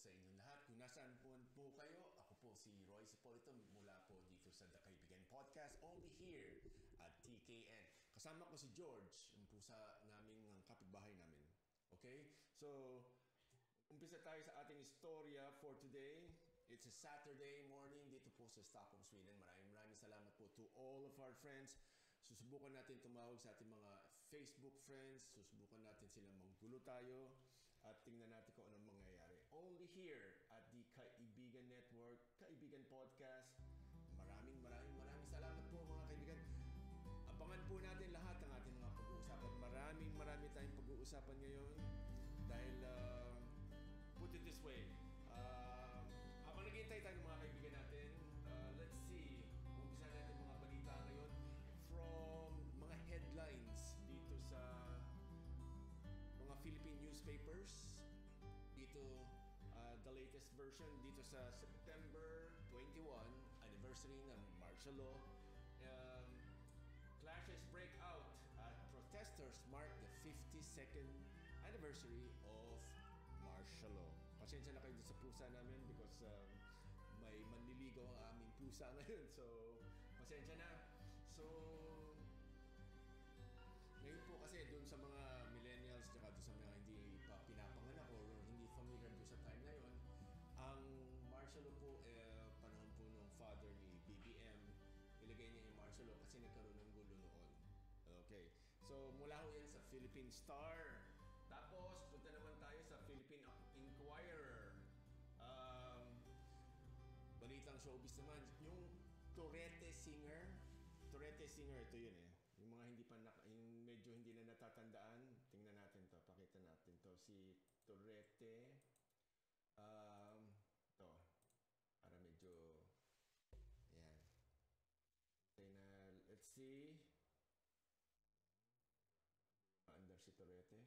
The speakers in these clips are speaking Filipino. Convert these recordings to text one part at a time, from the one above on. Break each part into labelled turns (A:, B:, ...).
A: sa inyong lahat. Kung nasaan po kayo, ako po si Roy Sipolito mula po dito sa The Kaibigan Podcast, only here at TKN. Kasama ko si George, yung pusa namin, ng kapitbahay namin. Okay? So, umpisa tayo sa ating istorya for today. It's a Saturday morning dito po sa Stockholm, Sweden. Maraming salamat po to all of our friends. Susubukan natin tumawag sa ating mga Facebook friends. Susubukan natin silang manggulo tayo at tingnan natin kung anong mangyayari. Only here at the Kaibigan Network, Kaibigan Podcast. Maraming salamat po mga kaibigan. Abangan po natin lahat ng ating mga pag-uusapan. Marami tayong pag-uusapan ngayon dahil put it this way, habang naghihintay tayo ng mga kaibigan natin, let's see, umpisa natin mga balita ngayon from mga headlines dito sa mga Philippine newspapers. Dito, the latest version dito sa September 21, anniversary ng martial law. Clashes break out at protesters mark the 52nd anniversary of martial law. Pasensya na kayo sa pusa namin because may manliligaw ang aming pusa ngayon. So, pasensya na. So, ngayon po kasi doon sa mga millennials at doon sa mga hindi pa pinapanganak or hindi familiar doon sa time na yun, ang martial law po, panahon po ng father ni BBM, ilagay niya yung martial law kasi nagkaroon ng gulo noon. Okay. So, mula ho yan sa Philippine Star. Tapos, punta naman tayo sa Philippine Inquirer. Balitang showbiz naman. Yung Turete singer, ito yun eh. Yung mga hindi pa, yung medyo hindi na natatandaan, tingnan natin to, pakita natin to. Si Turete, to, para medyo, yan. Okay na, let's see. Maandar si Turete.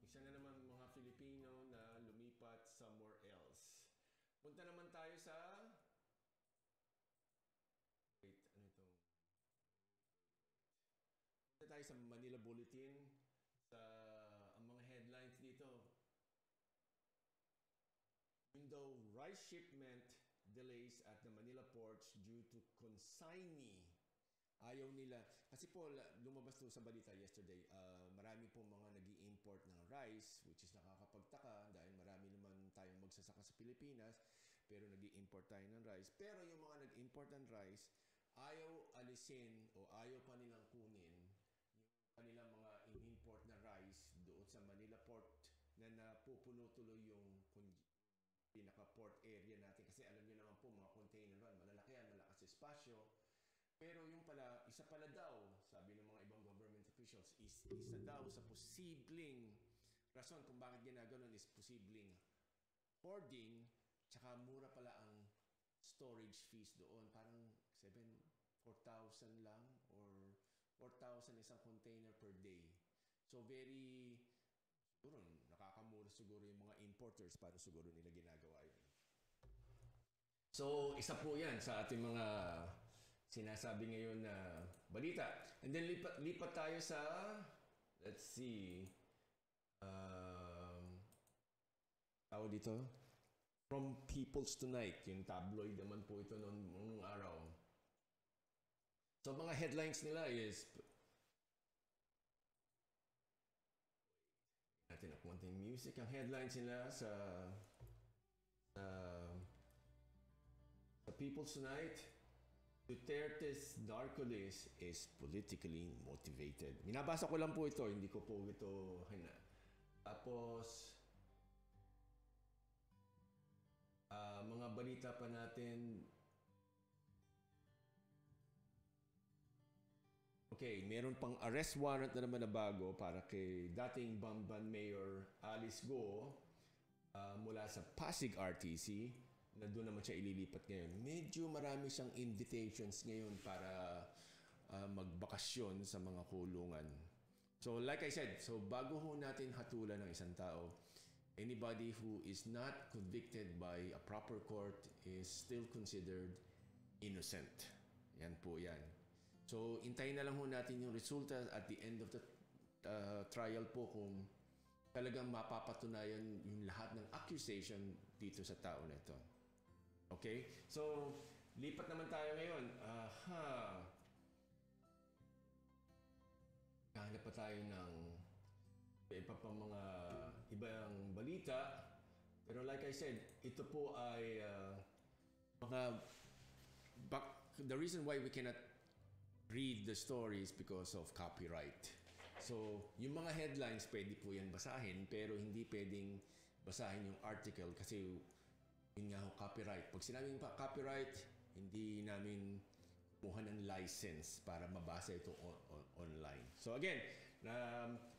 A: Isa na naman mga Filipino na lumipat somewhere else. Punta naman tayo sa... Wait, ano ito? Punta tayo sa Manila Bulletin. Ang mga headlines dito. Window rice shipment delays at the Manila ports due to consignee. Ayaw nila. Kasi po, lumabas to sa balita yesterday, marami po mga nag-i-import ng rice, which is nakakapagtaka dahil marami naman tayong magsasaka sa Pilipinas, pero nag-i-import tayo ng rice. Pero yung mga nag-import ng rice, ayaw alisin o ayaw pa nilang kunin yung kanilang mga in-import na rice doon sa Manila port na napupuno tuloy yung pinaka-port area natin. Kasi alam niyo naman po, mga container run, malalaki yan, malakas espasyo. Pero yung pala, isa pala daw, sabi ng mga ibang government officials, isa daw sa posibleng rason kung bakit ginaganon is posibleng hoarding, tsaka mura pala ang storage fees doon. Parang 4,000 lang or 4,000 isang container per day. So siguro nakakamura siguro yung mga importers para siguro nila ginagawa yun. So isa po yan sa ating mga sinasabi ngayon na balita. And then lipat tayo sa, let's see, tawag dito, From People's Tonight, yung tabloid naman po ito noong araw. So mga headlines nila is natin ang konting music. Ang headlines nila sa, sa People's Tonight, Duterte's narco list is politically motivated. Binabasa ko lang po ito, hindi ko po ito Tapos, mga balita pa natin. Okay, meron pang arrest warrant na naman na bago para kay dating Bamban Mayor Alice Go mula sa Pasig RTC na doon naman siya ililipat ngayon. Medyo marami siyang invitations ngayon para magbakasyon sa mga kulungan. So like I said, so bago ho natin hatulan ng isang tao, anybody who is not convicted by a proper court is still considered innocent. Yan po yan. So, intayin na lang ho natin yung resulta at the end of the trial po kung talagang mapapatunayan yung lahat ng accusation dito sa tao na ito. Okay? So, lipat naman tayo ngayon. Hanap pa tayo ng iba pa mga ibang balita. Pero like I said, ito po ay the reason why we cannot read the stories because of copyright. So, yung mga headlines, pwede po yan basahin, pero hindi pwedeng basahin yung article kasi yun nga ho, copyright. Pag sinabing copyright, hindi namin kumuha ng license para mabasa ito online. So again,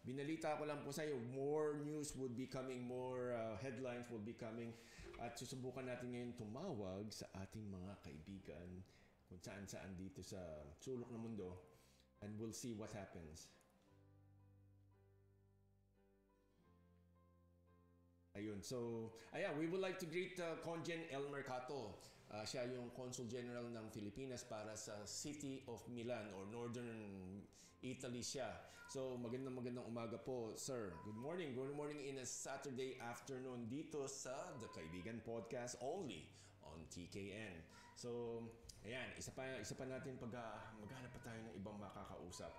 A: binalita ko lang po sa iyo, more news would be coming, more headlines will be coming, at susubukan natin ngayon tumawag sa ating mga kaibigan kung saan-saan dito sa sulok ng mundo, and we'll see what happens. Ayun, so, we would like to greet Conjen El Mercato. Siya yung Consul General ng Pilipinas para sa City of Milan or Northern Italy siya. So, magandang umaga po, sir. Good morning in a Saturday afternoon dito sa The Kaibigan Podcast only on TKN. So, ayan, isa pa natin maghanap pa tayo ng ibang makakausap.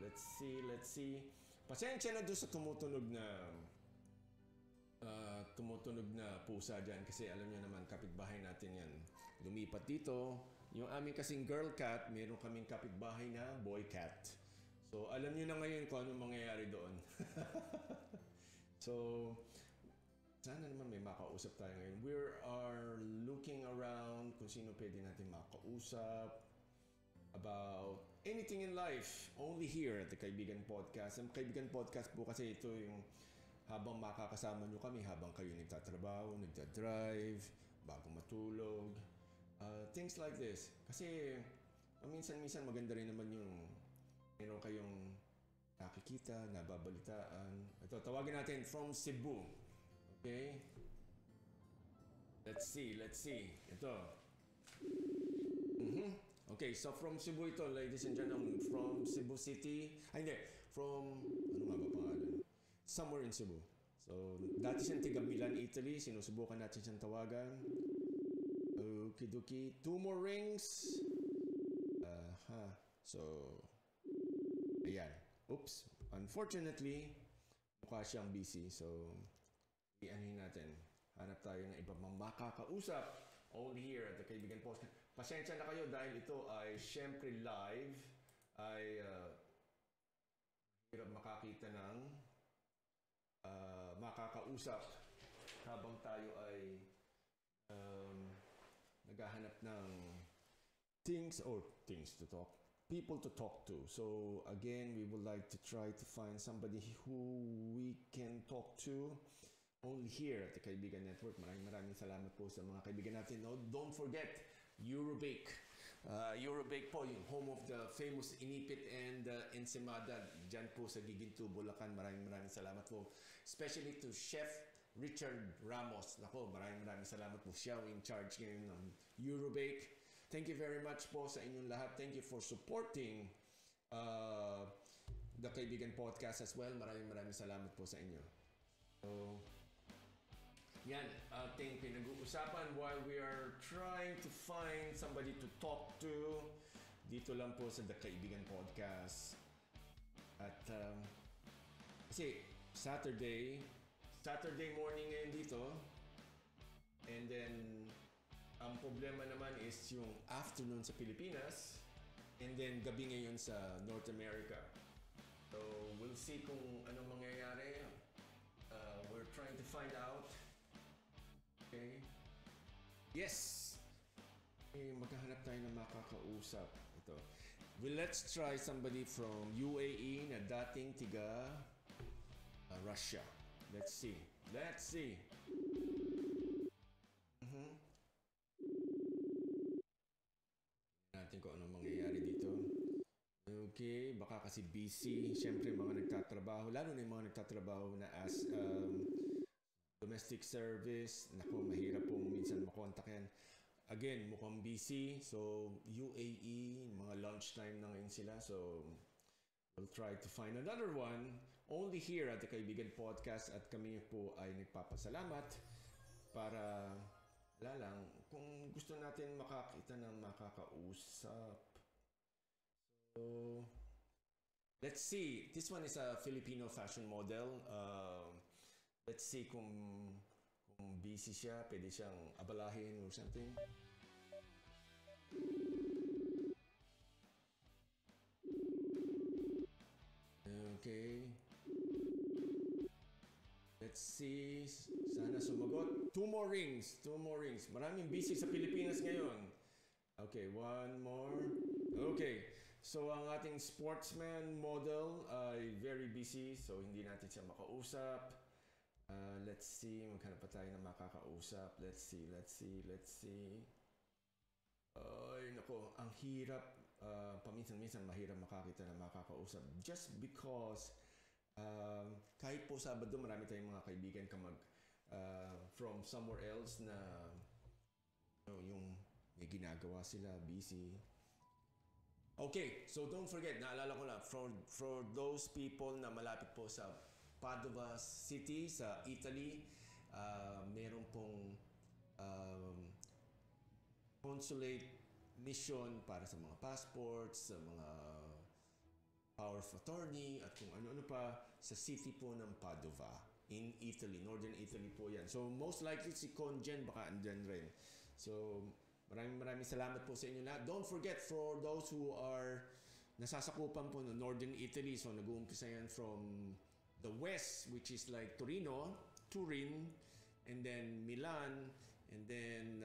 A: Let's see. Pasensya na doon sa tumutunog na pusa dyan kasi alam niyo naman, kapitbahay natin yan. Lumipat dito. Yung aming kasing girl cat, meron kaming kapitbahay na boy cat. So, alam niyo na ngayon kung anong mangyayari doon. So, sana naman may makausap tayo ngayon. We are looking around kung sino pwede natin makausap about anything in life, only here at the Kaibigan Podcast. Ang Kaibigan Podcast po kasi ito yung habang makakasama nyo kami, habang kayo nagtatrabaho, nagdadrive, bago matulog, things like this. Kasi minsan maganda rin naman yung meron kayong nakikita, nababalitaan. Ito, tawagin natin from Cebu. Okay? Let's see. Ito. Okay, so from Cebu ito, ladies and gentlemen, from Cebu City. From, ano nga ba pangalan? Somewhere in Cebu. So, dati siyang tiga Milan, Italy. Sinusubukan natin siyang tawagan. Okidoki. 2 more rings. So, ayan. Oops. Unfortunately, mukha siyang busy. So, i-anuhin natin. Hanap tayo ng iba mang makakausap. Only here at the Kaibigan Podcast. Pasensya na kayo dahil ito ay syempre live. Ay hirap makakita ng makakausap habang tayo ay naghahanap ng things to talk, people to talk to. So again, we would like to try to find somebody who we can talk to only here at the Kaibigan Network. Maraming salamat po sa mga kaibigan natin. No, don't forget, Eurobake. Eurobake po, yung home of the famous Inipit and Ensenada. Diyan po sa Giginto, Bulacan. Maraming salamat po. Especially to Chef Richard Ramos. Nako, maraming salamat po. Siya in charge ngayon ng Eurobake. Thank you very much po sa inyong lahat. Thank you for supporting the Kaibigan Podcast as well. Maraming salamat po sa inyo. So, Yan, ating pinag-uusapan while we are trying to find somebody to talk to. Dito lang po sa The Kaibigan Podcast. At kasi Saturday morning ngayon dito. And then, ang problema naman is yung afternoon sa Pilipinas. And then, gabi ngayon sa North America. So, we'll see kung anong mangyayari. We're trying to find out. Okay. Yes! Maghahanap tayo ng makakausap. Ito. Well, let's try somebody from UAE na dating tiga Russia. Let's see. Natin kung anong mangyayari dito. Okay, baka kasi busy. Siyempre, mga nagtatrabaho, lalo na yung mga nagtatrabaho na as domestic service. Naku, mahirap pong minsan makontak yan. Again, mukhang busy. So, UAE, mga lunchtime na ngayon sila. So, we'll try to find another one only here at the Kaibigan Podcast. At kami po ay nagpapasalamat para, wala lang, kung gusto natin makakita ng makakausap. So, let's see. This one is a Filipino fashion model. Let's see kung busy siya, pwede siyang abalahin or something. Okay. Let's see. Sana sumagot. Two more rings. Maraming busy sa Pilipinas ngayon. Okay, one more. Okay. So, ang ating sportsman model ay very busy. So, hindi natin siya makausap. Let's see. Maghanap pa tayo na makakausap. Let's see. Ay, nako. Ang hirap. Paminsan-minsan mahirap makakita na makakausap. Just because kahit po Sabado, marami tayong mga kaibigan from somewhere else na yung may ginagawa sila, busy. Okay, so don't forget, naalala ko lang, for those people na malapit po sa Padova City, sa Italy, meron pong consulate mission para sa mga passports, sa mga power of attorney, at kung ano-ano pa sa city po ng Padova in Italy, Northern Italy po yan. So most likely si Conjen baka andyan rin. So maraming salamat po sa inyo lahat. Don't forget, for those who are nasasakupan po ng Northern Italy, so nag-uumpisa yan from the west, which is like Turin, and then Milan, and then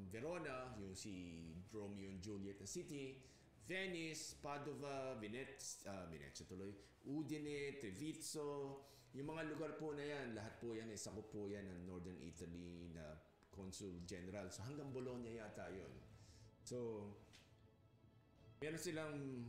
A: Verona, yung si Romeo and Juliet na city, Venice, Padova, Venezia tuloy, Udine, Treviso, yung mga lugar po na yan, lahat po yan, sakop po yan ng Northern Italy na Consul General. So hanggang Bologna yata yun. So, meron silang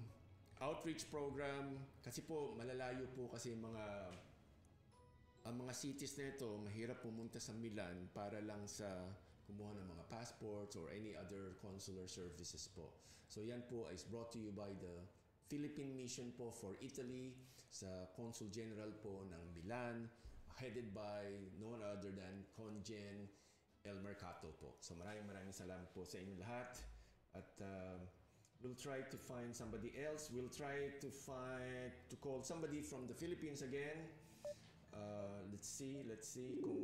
A: outreach program kasi po malalayo po kasi ang mga cities na ito, mahirap pumunta sa Milan para lang sa kumuha ng mga passports or any other consular services po. So yan po is brought to you by the Philippine Mission po for Italy sa Consul General po ng Milan, headed by no other than Conjen El Mercato po. So maraming salamat po sa inyo lahat. At we'll try to find somebody else. We'll try to call somebody from the Philippines again. Let's see kung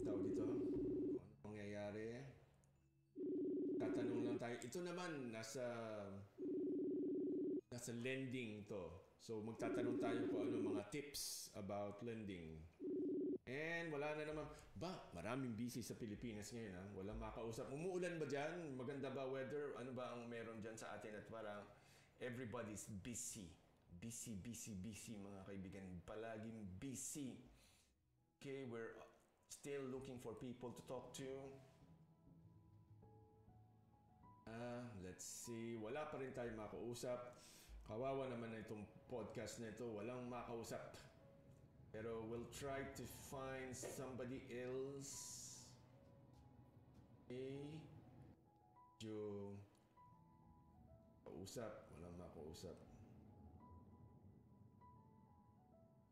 A: tawag dito, kung ano mangyayari. Tatanong lang tayo. Ito naman, nasa lending to. So magtatanong tayo kung ano mga tips about lending. And wala na naman. Maraming busy sa Pilipinas ngayon. Ha? Walang makausap. Umuulan ba dyan? Maganda ba weather? Ano ba ang meron dyan sa atin? At parang everybody's busy. Busy, mga kaibigan. Palaging busy. Okay, we're still looking for people to talk to. Let's see. Wala pa rin tayo makausap. Kawawa naman na itong podcast na ito. Walang makausap. Pero we'll try to find somebody else. Okay. Walang makausap.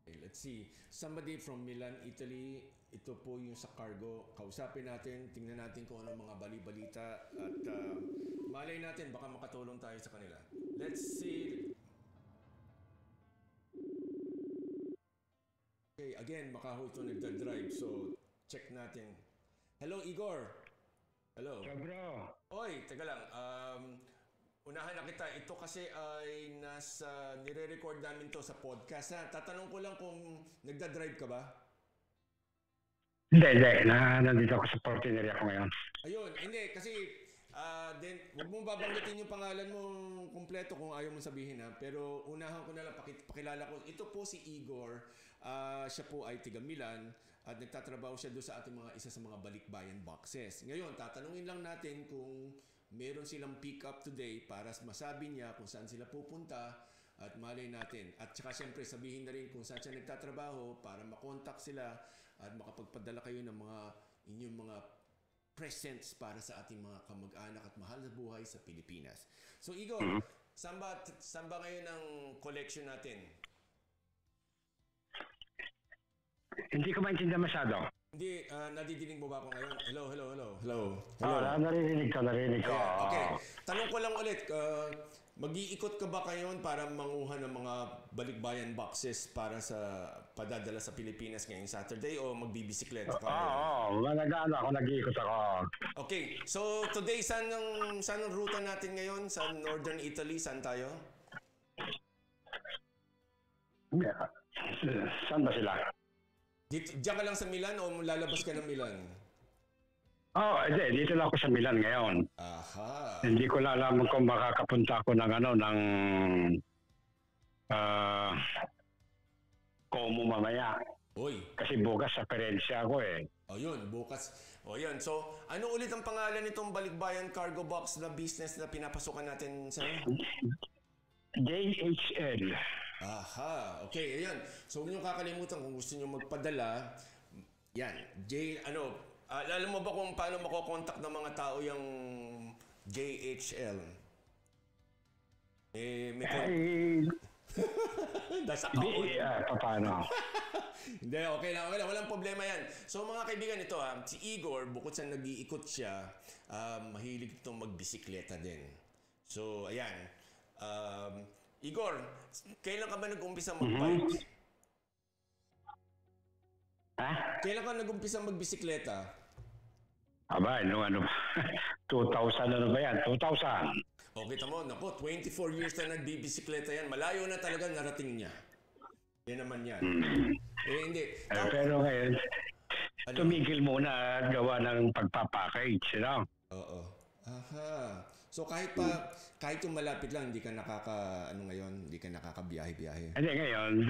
A: Okay, let's see. Somebody from Milan, Italy. Ito po yung sa cargo. Kausapin natin, tingnan natin kung ano mga bali-balita at malay natin baka makatulong tayo sa kanila. Let's see. Okay, again, makahold to nagda-drive. So, check natin. Hello, Igor. Hello.
B: So bro,
A: Oy, teka lang. Unahan na kita. Ito kasi ay nire-record namin to sa podcast. Ha? Tatanong ko lang kung nagda-drive ka ba?
B: hindi. Nandito ako sa Portineria ko ngayon.
A: Ayun, hindi. Kasi, wag mong babanggitin yung pangalan mo kumpleto kung ayaw mong sabihin ha. Pero unahan ko na lang, pakilala ko. Ito po si Igor. Siya po ay tiga Milan. At nagtatrabaho siya doon sa ating isa sa mga balikbayan boxes. Ngayon, tatanungin lang natin kung meron silang pick up today para masabi niya kung saan sila pupunta at malay natin. At saka siyempre sabihin na rin kung saan siya nagtatrabaho para makontak sila at makapagpadala kayo ng inyong mga presents para sa ating mga kamag-anak at mahal na buhay sa Pilipinas. So Igor, saan ba ngayon ang collection natin?
B: Hindi ko maintindihan masyado.
A: Hindi, nadidinig mo ba ako ngayon? Hello.
B: Narinig ko.
A: Ayan, okay. Tanong ko lang ulit, mag-iikot ka ba kayo para manguha ng mga balikbayan boxes para sa padadala sa Pilipinas ngayong Saturday o magbibisikleta ka?
B: Nag-iikot ako.
A: Okay, so today, saan ang ruta natin ngayon? Sa Northern Italy, saan tayo?
B: Saan ba sila?
A: Diyan ka lang sa Milan o lalabas ka ng Milan?
B: Dito lang ako sa Milan ngayon.
A: Aha.
B: Hindi ko alam kung makakapunta ako ng Como mamaya.
A: Uy.
B: Kasi bukas sa Perencia ako eh.
A: O yun, bukas. O yun. So, ano ulit ang pangalan nitong balikbayan cargo box na business na pinapasukan natin, sir?
B: JHL.
A: Aha. Okay, ayan. So, huwag niyong kakalimutan kung gusto niyo magpadala. Yan. Alam mo ba kung paano makokontak ng mga tao yung JHL? Nasa
B: Paano?
A: Hindi, okay lang. Walang problema yan. So mga kaibigan, ito si Igor, bukod sa nag-iikot siya, mahilig itong magbisikleta din. So, ayan. Igor, kailan ka ba nag-umpisa mag-bike? Kailan ka nag-umpisa magbisikleta?
B: Aba, 2000 ba yan? 2000.
A: O, kita mo, 24 years na nagbibisikleta yan. Malayo na talaga narating niya. Yan naman yan. Hindi.
B: Pero ngayon, tumigil muna at gawa ng pagpapackage,
A: Oo. Aha. So kahit yung malapit lang, hindi ka hindi ka nakakabiyahe-biyahe.
B: Hindi, ngayon,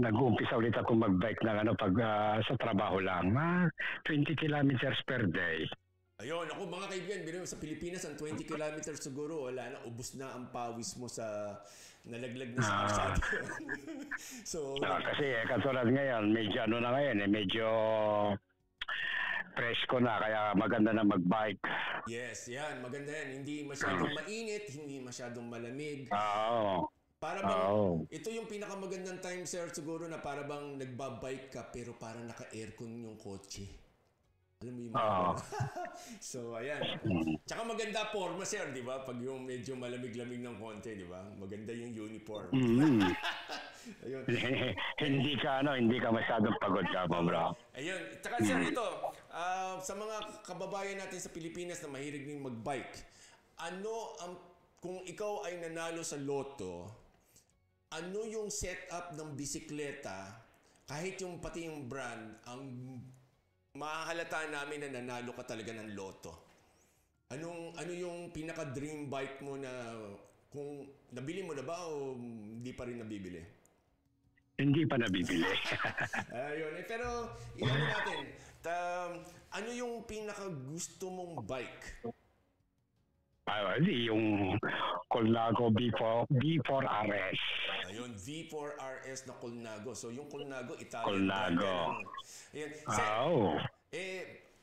B: nag-uumpisa ulit ako mag-bike pag sa trabaho lang. 20 kilometers per day.
A: Ayun, ako mga kaibigan, sa Pilipinas, ang 20 kilometers siguro, wala na, ubos na ang pawis mo sa nalaglag na sa kalsada. So,
B: kasi katulad ngayon, medyo presko na, kaya maganda na mag-bike.
A: Yes, yan, maganda yan. Hindi masyadong mainit, hindi masyadong malamig. Para bang, ito yung pinakamagandang time, sir, siguro na para bang nagbabike ka, pero parang naka-aircon yung kotse. Alam mo yung So, ayan. Tsaka maganda forma, sir, di ba? Pag yung medyo malamig-lamig ng konti, di ba? Maganda yung uniform. Ayun.
B: Hindi ka masyadong pagod ka, bro.
A: Ayun. Tsaka, sir, ito, sa mga kababayan natin sa Pilipinas na mahilig din mag-bike, kung ikaw ay nanalo sa loto, ano yung setup ng bisikleta, kahit yung pati yung brand, ang mahahalata namin na nanalo ka talaga ng loto? Ano yung pinaka-dream bike mo na kung nabili mo na ba o hindi pa rin nabibili?
B: Hindi pa nabibili.
A: Ayun. Pero, ilan natin, ano yung pinaka-gusto mong bike?
B: Yung Colnago V4RS.
A: Ayun, V4RS na Colnago. So, yung Colnago, Italian
B: Colnago.
A: Ayan.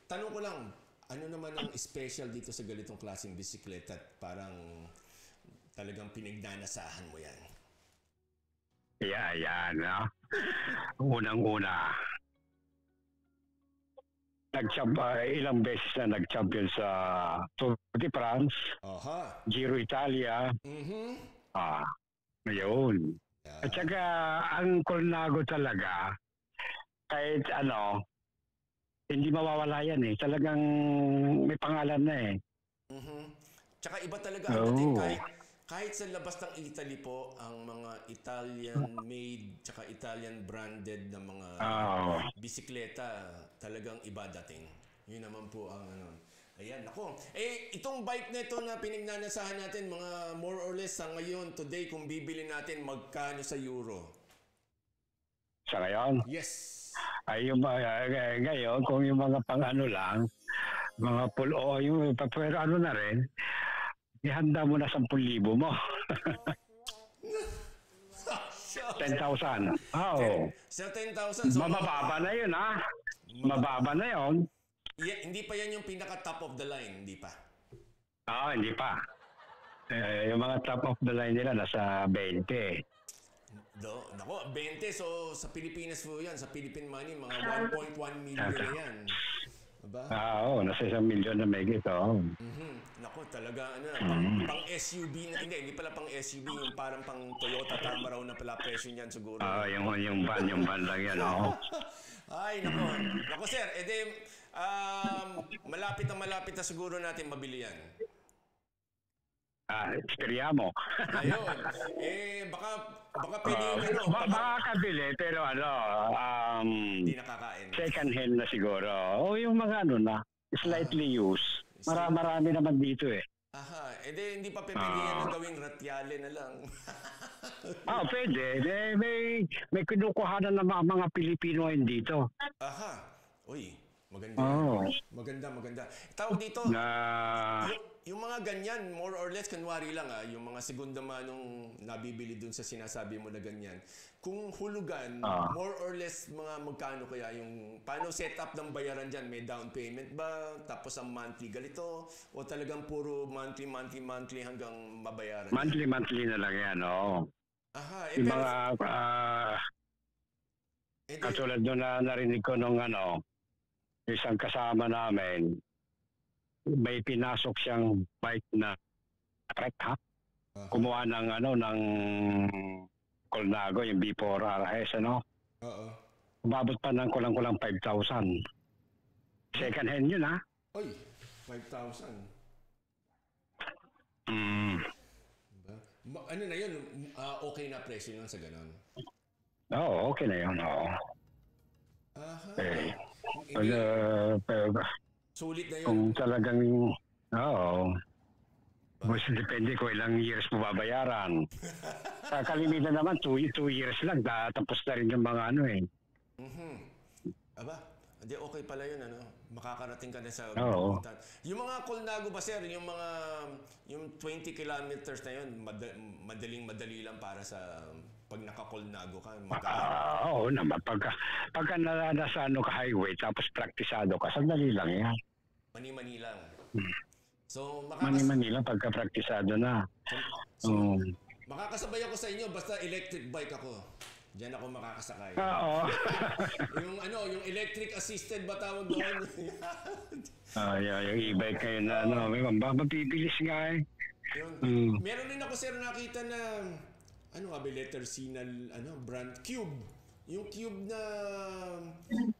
A: Tanong ko lang, ano naman ang special dito sa ganitong klaseng bisikleta? Parang talagang pinagnanasahan mo yan.
B: Yan. Unang-una, ilang beses na nag-champion sa Tour de France,
A: Aha.
B: Giro Italia,
A: Mhm.
B: ngayon.
A: Yeah.
B: At saka, ang Colnago talaga, kahit hindi mawawala yan eh. Talagang may pangalan na eh.
A: Mhm. Tsaka iba talaga ang dating
B: Oo.
A: kahit sa labas ng Italy po ang mga Italian made tsaka Italian branded na mga
B: Oo.
A: bisikleta talagang iba dating. Yun naman po ang Ayan, ako. Itong bike na ito na pinagnanasahan natin, mga more or less sa ngayon, today, kung bibili natin, magkano sa euro?
B: Sa ngayon,
A: Yes.
B: ay ngayon, kung yung mga pang-ano lang, mga pulo, yung pero ano na rin, ihanda mo na 10,000 mo. 10,000. Oo.
A: Sa 10,000. So,
B: Mababa na yun, ha? Mababa na yun.
A: hindi pa yan yung pinaka top of the line, hindi pa.
B: Hindi pa. Yung mga top of the line nila nasa 20.
A: Nako, 20. So, sa Pilipinas po yan. Sa Philippine money, mga 1.1 million na yan. Diba?
B: Oo, nasa 1 million na may ito.
A: Nako, talaga, pang SUV na, hindi pala pang SUV, yung parang pang Toyota Tama raw na pala presyo niyan siguro.
B: Yung van lang yan,
A: Ay, nako. Nako, sir, malapit na siguro natin mabili yan.
B: Istorya mo.
A: Ayun. Baka pwede yung
B: makakabili, pero
A: hindi nakakain.
B: second hand na siguro. O yung mga slightly used. Marami naman dito eh.
A: Aha, hindi pa pwede yan na gawing ratyale na lang.
B: Pwede. May kinukuhanan ng mga Pilipino dito.
A: Aha. Uy, maganda. Maganda. Tawag dito, yung mga ganyan, more or less, kanwari lang yung mga segunda manong nabibili dun sa sinasabi mo na ganyan. Kung hulugan, more or less, mga magkano kaya yung, paano set up ng bayaran dyan? May down payment ba? Tapos ang monthly galito? O talagang puro monthly hanggang mabayaran?
B: Monthly na lang yan,
A: Aha,
B: yung mga, katulad doon na narinig ko nung isang kasama namin, may pinasok siyang bike na trek, kumuha ng ng Colnago, yung B4RS, umabot pa ng kulang-kulang 5,000. Second hand yun,
A: Oy, 5,000. Diba? Ano na yun? Okay na presyo nun sa ganon?
B: Oo, okay na yun,
A: Sulit na yun.
B: Kung talagang, mas depende kung ilang years mo babayaran. Sa kalimitan naman, 2 years lang, tapos na rin yung mga
A: Aba, hindi okay pala yun, makakarating ka na sa
B: pupuntahan.
A: Yung mga Colnago ba, sir, yung 20 kilometers na yun, madaling-madali lang para sa pag naka-Colnago ka,
B: oo naman. Pagka nasa ka highway, tapos praktisado ka, sandali lang yan.
A: Mani-mani lang. So,
B: mani-mani lang pagka praktisado na.
A: So, makakasabay ako sa inyo, basta electric bike ako. Diyan ako makakasakay.
B: Oo.
A: yung electric assisted ba tawag doon?
B: Yung e-bike kayo na mabibilis nga eh.
A: Meron din ako, sir, nakita na letter C na brand Cube. Yung Cube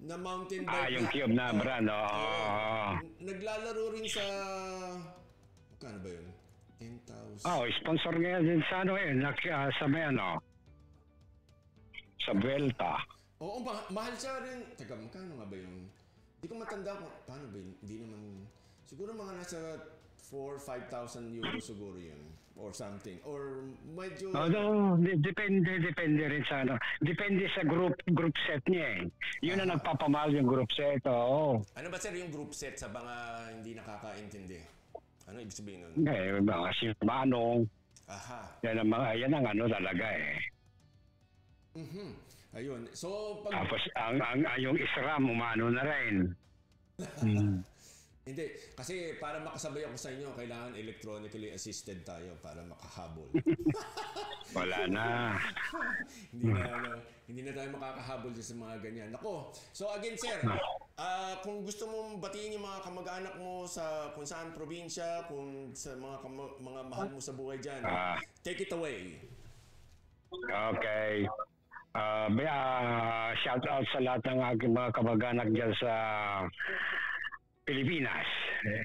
A: na mountain bike.
B: Yung Cube na brand,
A: naglalaro rin sa magkano ba yun? 10,000.
B: Sponsor nga din sa sa may sa Vuelta.
A: Oo, mahal siya rin. Teka, magkano nga ba yun? Hindi ko matanda kung paano ba yun. Hindi naman, siguro mga nasa 4,000-5,000 euro siguro yun. Or something. Or medyo...
B: Depende rin sa Depende sa group set niya eh. Yun ang nagpapamahal yung group set,
A: Ano ba, sir, yung group set sa mga hindi nakakaintindi? Ano ibig sabihin nun?
B: Mga si Manong.
A: Aha.
B: Yan ang talaga eh.
A: Ayun. So,
B: tapos yung SRAM umano na rin.
A: Hindi, kasi para makasabay ako sa inyo, kailangan electronically assisted tayo para makahabol.
B: Wala na.
A: Hindi na tayo makakahabol sa mga ganyan. Nako, so again sir, kung gusto mong batiin yung mga kamag-anak mo sa kung saan probinsya, kung sa mga mahal mo sa buhay dyan, take it away.
B: Okay. Shout out sa lahat ng aking mga kamag-anak dyan sa Pilipinas.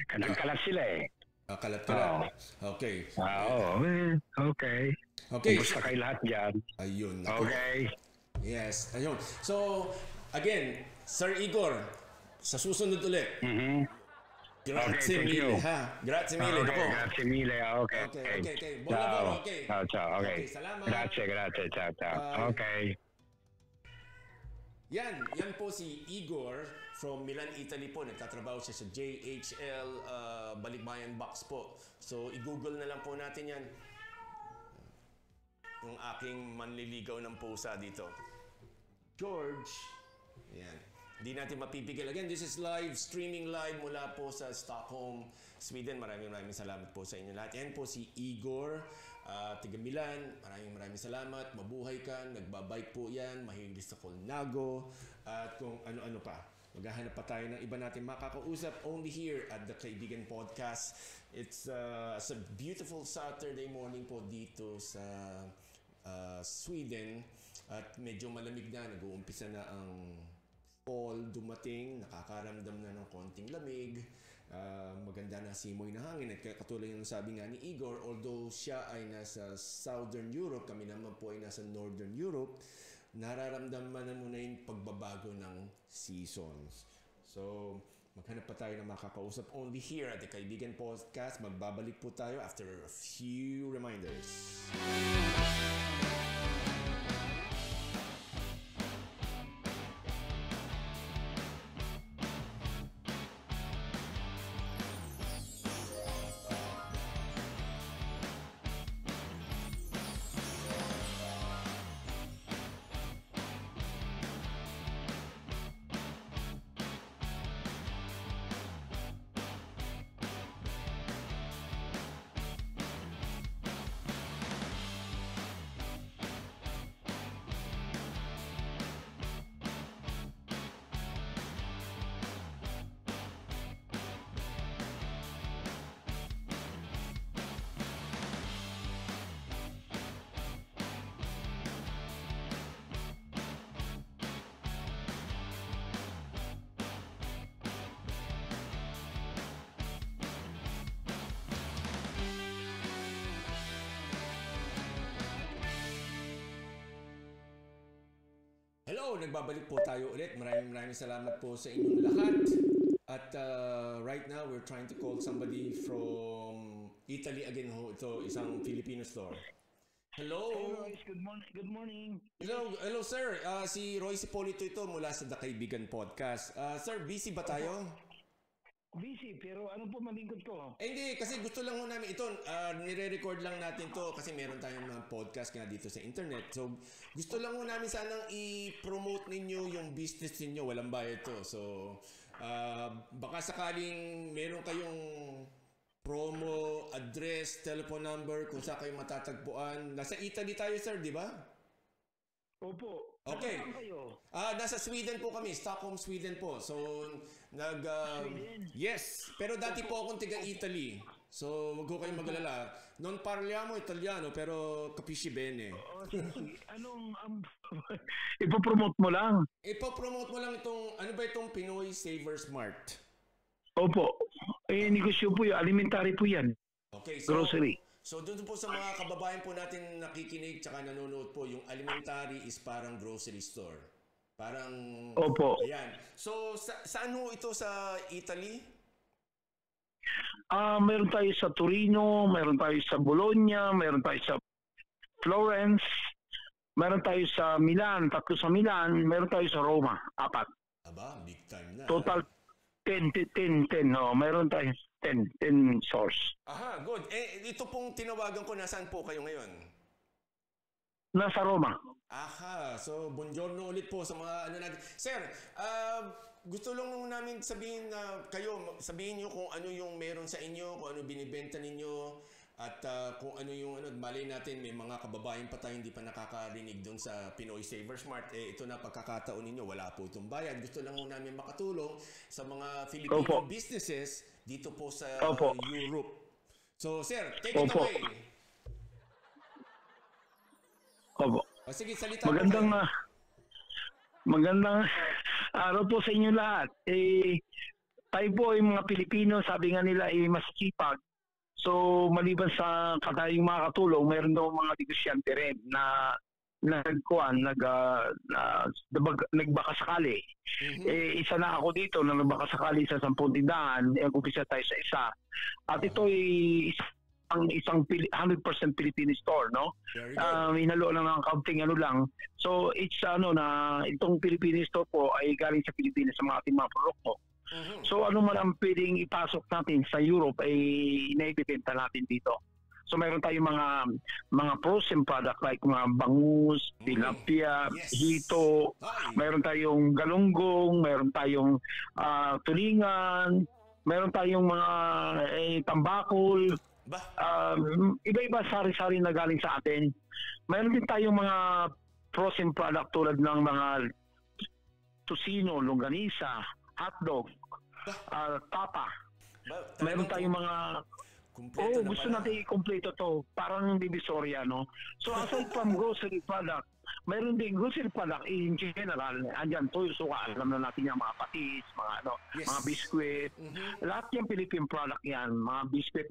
B: Kalat sila eh.
A: Kalat-kalat. Okay.
B: Okay.
A: Okay.
B: Kumusta kayo lahat dyan?
A: Ayun. Nako.
B: Okay.
A: Yes. Ayun. So, again, Sir Igor, sa susunod ulit. Grazie mille, ha? Grazie mille.
B: Okay, grazie mille. Okay.
A: Buon lavoro, okay.
B: Ciao. Okay.
A: Salamat.
B: Grazie. Ciao. Okay.
A: Yan po si Igor from Milan, Italy po. Nagtatrabaho siya sa JHL Balikbayan Box po. So, i-google na lang po natin yan. Yung aking manliligaw ng pusa dito. George. Yan. Hindi natin mapipigil. Again, this is streaming live mula po sa Stockholm, Sweden. Maraming salamat po sa inyo lahat. Yan po si Igor, taga Milan. Maraming salamat. Mabuhay ka. Nagbabike po yan. Mahilig sa Colnago. At kung ano-ano pa. Maghahanap pa tayo ng iba natin makakausap only here at the Kaibigan Podcast. It's a beautiful Saturday morning po dito sa Sweden. At medyo malamig na. Nag-uumpisa na ang fall dumating, nakakaramdam na ng konting lamig, maganda na simoy na hangin. At katulad yung sabi nga ni Igor, although siya ay nasa Southern Europe, kami naman po ay nasa Northern Europe, nararamdaman na muna yung pagbabago ng seasons. So, maghanap pa tayo ng makakausap only here at the Kaibigan Podcast. Magbabalik po tayo after a few reminders. Hello, nagbabalik po tayo ulit. Maraming salamat po sa inyong lahat. At right now, we're trying to call somebody from Italy again. Ito, isang Filipino store. Hello.
C: Hey Royce, good morning.
A: Hello sir. Si Royce Hipolito ito mula sa The Kaibigan Podcast. Sir, busy ba tayo?
C: Busy, pero ano po malingkod ko?
A: Hindi, kasi gusto lang namin ito. Nire-record lang natin to kasi meron tayong mga podcast nga dito sa internet. So, gusto lang namin sanang i-promote ninyo yung business ninyo. Walang bayad to. So, baka sakaling meron kayong promo, address, telephone number, kung saan kayo matatagpuan. Nasa Italy tayo, sir, di ba?
C: Opo.
A: Okay.
C: Saan kayo?
A: Nasa Sweden po kami. Stockholm, Sweden po. So,
C: Sweden?
A: Yes. Pero dati po akong taga-Italy. So, wag ko kayong magalala. Non parliamo italiano, pero capisci bene.
C: Sige. Anong, ipopromote mo lang?
A: Ipopromote mo lang itong, ano ba itong Pinoy Saver Smart?
C: Opo. Negosyo po yun. Alimentary po yan.
A: Okay, so,
C: Grocery.
A: So, doon po sa mga kababayan po natin nakikinig tsaka nanonood po, yung alimentary is parang grocery store. Parang...
C: Opo.
A: Ayan. So, saan ho ito sa Italy?
C: Meron tayo sa Torino, meron tayo sa Bologna, meron tayo sa Florence, meron tayo sa Milan, 3 sa Milan, meron tayo sa Roma, 4.
A: Aba, big time na.
C: Total 10. No, meron tayo 10 source.
A: Aha, good. Ito pong tinawagan ko, nasaan po kayo ngayon?
C: Nasa Roma.
A: Aha, so buongiorno ulit po sa mga ano natin. Sir, gusto lang namin sabihin na sabihin nyo kung ano yung meron sa inyo, kung ano binibenta ninyo, at kung ano yung malay natin, may mga kababayan pa tayo hindi pa nakakarinig doon sa Pinoy Saver Smart. Ito na pagkakataon ninyo, wala po itong bayad. Gusto lang namin makatulong sa mga Filipino businesses dito po sa Europe. So, sir, take it away.
C: Opo.
A: Sige, salita
C: Magandang araw po sa inyo lahat. Tayo po ay mga Pilipino, sabi nga nila ay masipag. So maliban sa tayong mga katulong, mayroon daw mga negosyante rin na nagbakasakali. Isa na ako dito na nagbakasakali sa 10 tindahan, umpisa tayo sa isa. At ito ay isang 100% Filipino store, no? Hinalo lang ng kaunting lang. So it's na itong Filipino store po ay galing sa Pilipinas sa mga ating mga produkto. So ano man ang pwedeng ipasok natin sa Europe ay naibibenta natin dito. So mayroon tayong mga frozen product like mga bangus, tilapia, hito, mayroon tayong galunggong, mayroon tayong tulingan, mayroon tayong mga tambakol. Iba-iba sari-sari na galing sa atin. Mayroon din tayong mga frozen product tulad ng mga tusino, longganisa, hotdog, tapa. Mayroon tayong mga gusto natin i-kompleto to. Parang Divisoria, no? So aside from grocery product, mayroon din grocery product in general. Andyan to, suka, alam na natin yung mga patis, mga biskwit. Lahat yung Philippine product yan. Mga biskwit,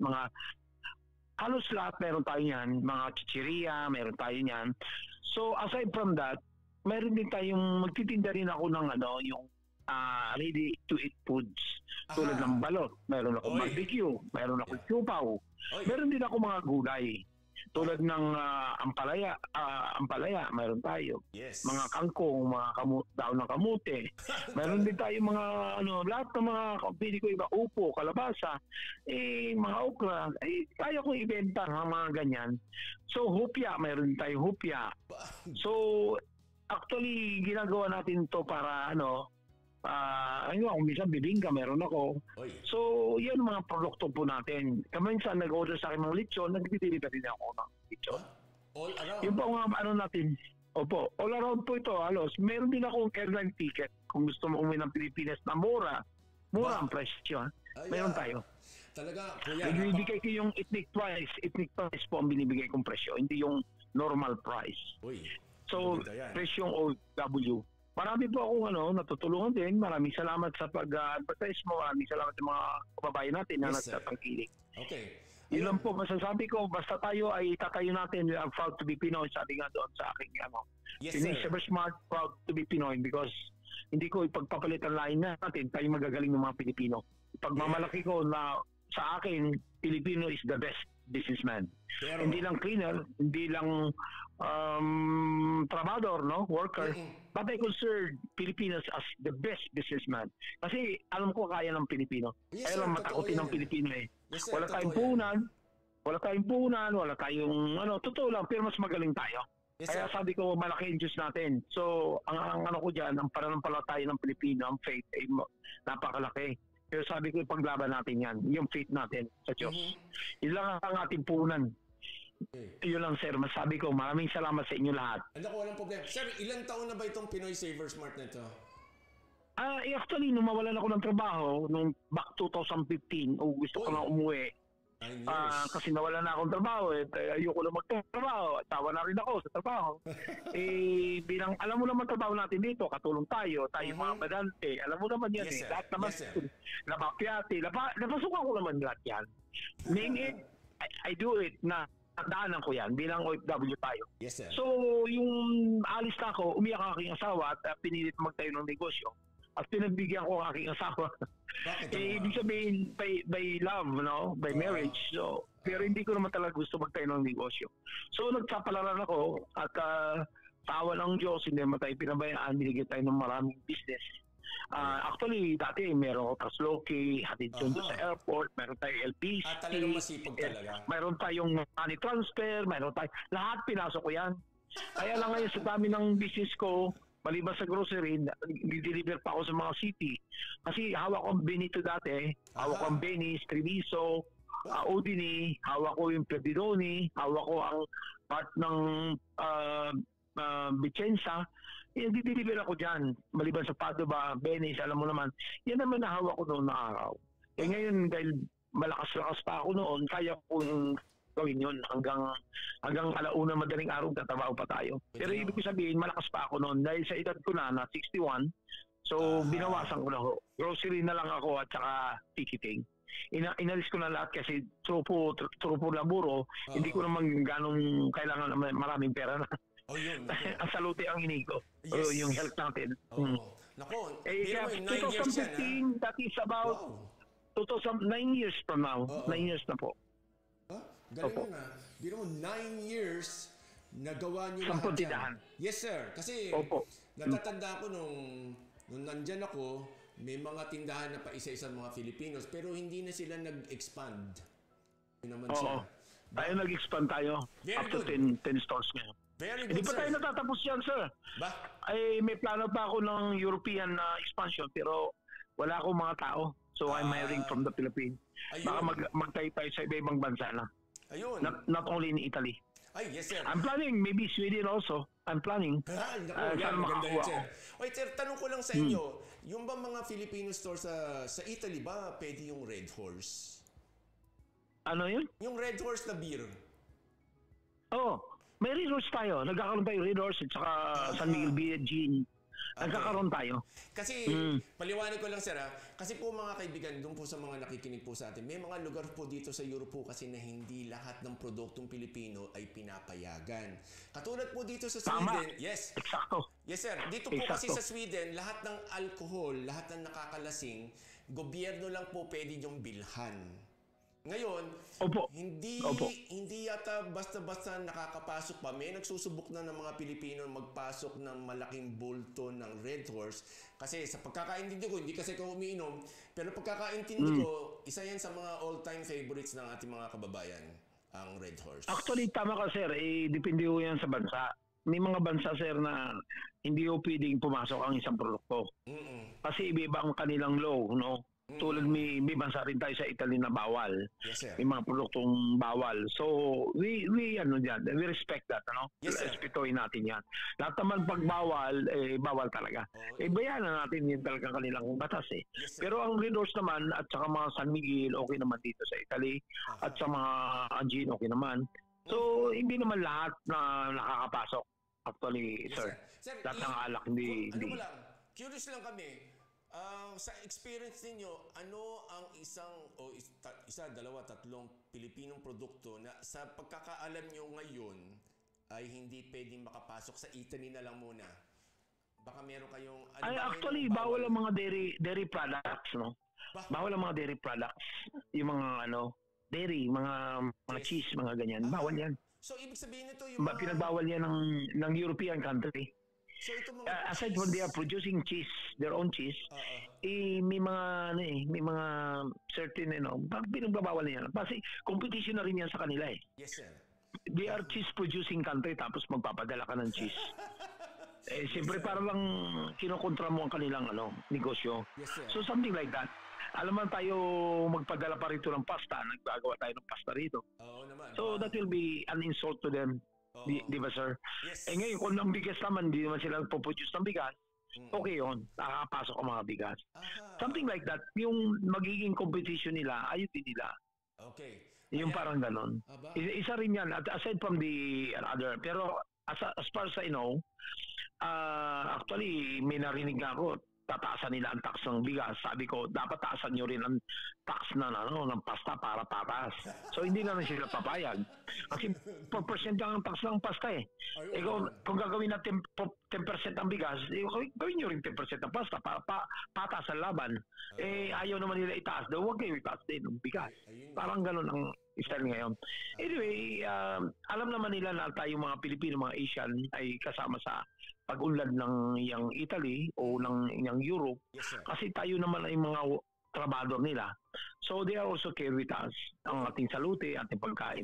C: halos lahat meron tayo yan. Mga chichiria, meron tayo yan. So aside from that, meron din tayong magtitinda rin ako ng yung ready to eat foods. Tulad ng balot, meron ako barbecue, meron ako siupaw. Meron din ako mga gulay. Tulad ng ampalaya, meron tayo. Mga kangkong, mga daon ng kamute. Meron din tayo mga lahat ng mga pili ko iba, upo, kalabasa, mga okra, kaya kong ibenta ng mga ganyan. So hupya, meron din tayo hupya. So actually ginagawa natin to para kung minsan bibingka meron ako. So yan mga produkto po natin. Kaminsan nag-order sa akin ng lechon, nag-deliver din ako ng lechon.
A: All around?
C: Yung po natin. Opo, all around po ito halos. Meron din akong airline ticket kung gusto mo umuwi ng Pilipinas na mura ang presyo. Meron tayo.
A: Talaga, kuya.
C: Binibigay ko yung ethnic price po ang binibigay kong presyo, hindi yung normal price. So presyong OW. Marami po akong natutulungan din. Maraming salamat sa pag-advertise mo. Maraming salamat sa mga kababayan natin na nagtatangkilik.
A: Okay.
C: Yun lang po masasabi ko. Basta tayo ay tatayo natin. We are proud to be Pinoy. Sabi nga doon sa aking Pinoy Saver Smart, proud to be Pinoy because hindi ko ipagpapalit ang lain natin. Tayo magagaling ng mga Pilipino. Pagmamalaki ko na sa akin, Filipino is the best businessman. Hindi lang cleaner, hindi lang trabador, worker, but I consider Filipinos as the best businessman. Kasi alam ko kaya ng Pilipino. Kaya lang matakotin ng Pilipino Wala tayong puhunan, wala tayong totoo lang, pero mas magaling tayo. Kaya sabi ko, malaki yung Diyos natin. So, ang ko dyan, ang pananampalataya ng Pilipino, ang faith ay napakalaki. Pero sabi ko, ipaglaban natin yan, yung faith natin sa Diyos. Yun lang ang ating puhunan. Yun lang, sir. Masabi ko, maraming salamat sa inyo lahat.
A: Walang problema. Sir, ilang taon na ba itong Pinoy Saver Smart na ito?
C: Actually, nung mawalan ako ng trabaho, nung back 2015, gusto ko na umuwi. Kasi nawalan na akong trabaho. Ayoko na magtrabaho. Tawa na rin ako sa trabaho. Alam mo naman trabaho natin dito, katulong tayo mga badante. Alam mo naman yan. Lahat naman, nabakyati. Napasukan ko naman lahat yan. Name it, I do it na daanan ko yan bilang OFW tayo.
A: Yes, sir.
C: So, yung alis na ako, umiyak ang aking asawa at pinilit magtayo ng negosyo. At pinagbigyan ko ang aking asawa. Ibig sabihin, by love, by marriage. So, pero hindi ko naman talaga gusto magtayo ng negosyo. So, nagpapalaran ako at tawa ng Diyos, hindi naman tayo pinabayaan, binigyan tayo ng maraming business. Actually, dati meron ako Trasloki, hatid doon sa airport, meron tayong LPC.
A: Talagang masipag talaga.
C: Meron tayong money transfer, meron tayong, lahat pinasok ko yan. Kaya lang ngayon sa dami ng business ko, Maliban sa grocery, deliver pa ako sa mga city. Kasi hawak ko ang Benito dati, hawak ko ang Venice, Treviso, Udine, hawak ko yung Pedidoni, hawak ko ang part ng Vicenza. Deliver ako dyan. Maliban sa Padova, Venice, alam mo naman. Yan naman nahawak ko noon na araw. Ngayon, dahil malakas-lakas pa ako noon, kaya ko gawin yun hanggang alauna madaling araw tatrabaho pa tayo. Pero ibig ko sabihin, malakas pa ako noon dahil sa edad ko na 61. So, binawasan ko na ho. Grocery na lang ako at saka ticketing. Inalis ko na lahat kasi trupo laburo. Hindi ko naman ganong kailangan maraming pera na.
A: Yun.
C: Ang salute ang inigo.
A: Yes.
C: Yung health natin.
A: Nako,
C: 2015, that is about 9 years from now. 9 years na po.
A: Galing na. Biro mo, 9 years nagawa niyo lahat
C: tindahan.
A: Yes, sir. Kasi natatanda ko nung nandyan ako, may mga tindahan na pa isa-isang mga Filipinos, pero hindi na sila nag-expand. Yun naman siya.
C: Tayo nag-expand tayo. Up to 10 stores ngayon.
A: Very good,
C: Hindi pa tayo natatapos yan, sir.
A: Ba?
C: May plano pa ako ng European expansion, pero wala akong mga tao. So I'm hiring from the Philippines. Baka magtayo tayo sa iba-ibang bansa na.
A: Ayun.
C: Not only in Italy.
A: Ay, yes, sir.
C: I'm planning, maybe Sweden also. I'm planning.
A: Yan, maganda yun, sir. Wait, sir, tanong ko lang sa inyo, yung ba mga Filipino store sa Italy ba, pwede yung Red Horse?
C: Ano yun?
A: Yung Red Horse na beer.
C: May Red Horse tayo. Nagkakaroon tayo Red Horse at saka San Miguel Beer Gin. Nagkakaroon tayo.
A: Kasi, paliwanag ko lang, sir, kasi po mga kaibigan, doon po sa mga nakikinig po sa atin, may mga lugar po dito sa Europe po kasi na hindi lahat ng produktong Pilipino ay pinapayagan. Katulad po dito sa Sweden. Yes.
C: Eksakto.
A: Yes, sir. Dito po kasi sa Sweden, lahat ng alcohol, lahat ng nakakalasing, gobyerno lang po pwede yung bilhan. Ngayon, hindi yata basta-basta nakakapasok pa. May nagsusubok na ng mga Pilipino magpasok ng malaking bulto ng Red Horse. Kasi sa pagkakaintindi ko, hindi kasi ako umiinom, pero pagkakaintindi ko, isa yan sa mga all-time favorites ng ating mga kababayan, ang Red Horse.
C: Actually, tama ka, sir. Depende ko yan sa bansa. May mga bansa, sir, na hindi ko pwedeng pumasok ang isang produkto. Kasi iba ang kanilang law, no? Tulad may bansa rin tayo sa Italy na bawal.
A: Yes, sir.
C: May mga produktong bawal. So, we respect that, ano?
A: Yes, sir.
C: Respetuhin natin yan. Lahat naman pag bawal, bawal talaga. Bayanan natin yun talagang kanilang batas,
A: Yes,
C: pero ang Red Horse naman, at saka mga San Miguel, okay naman dito sa Italy. At sa mga Gin, okay naman. So, hindi naman lahat na nakakapasok. Actually,
A: Yes,
C: sir.
A: Sir,
C: lahat ng alak, hindi.
A: Ano ko lang, curious lang kami. Sa experience ninyo, ano ang isa, dalawa, tatlong Pilipinong produkto na sa pagkakaalam nyo ngayon ay hindi pwedeng makapasok sa Italy na lang muna? Baka meron kayong...
C: actually, bawal ang mga dairy products, no? Bawal ang mga dairy products. Yung mga, dairy, mga cheese, mga ganyan. Bawal yan.
A: So, ibig sabihin nito yung mga...
C: Pinagbawal yan ng European country.
A: So, ito mga
C: aside from they are producing cheese, their own cheese, may mga certain, pinagbabawal niyan. Kasi competition na rin yan sa kanila
A: Yes, sir.
C: They are cheese producing country tapos magpapadala ka ng cheese. Siyempre para lang kinokontra mo ang kanilang negosyo.
A: Yes, sir.
C: So something like that. Alam man tayo magpadala pa rito ng pasta, naggagawa tayo ng pasta rito.
A: Oo naman.
C: So that will be an insult to them. Di ba, sir?
A: Yes.
C: Ngayon, kung ang bigas naman, hindi naman sila nagpo-produce ng bigas, okay yun. Nakakapasok ang mga bigas. Something like that. Yung magiging competition nila, ayun din nila.
A: Okay.
C: Yung parang ganon. Isa rin yan. Aside from the other. Pero as far as I know, actually, may narinig nga ako, tataasan nila ang tax ng bigas. Sabi ko, dapat taasan nyo rin ang tax ng pasta para patas. So, hindi na sila papayag. Kasi 4% lang ang tax ng pasta kung gagawin natin 10% ang bigas, gawin nyo rin 10% ang pasta para patas ang laban. Ayaw naman nila itaas. Huwag kayo itaas din ng bigas. Parang ganun ang style ngayon. Anyway, alam naman nila na tayo mga Pilipino, mga Asian ay kasama sa pag-unlad ng yang Italy o ng yang Europe.
A: Yes,
C: kasi tayo naman ay mga trabador nila. So they are also care with us. Ang ating salute, ating pagkain.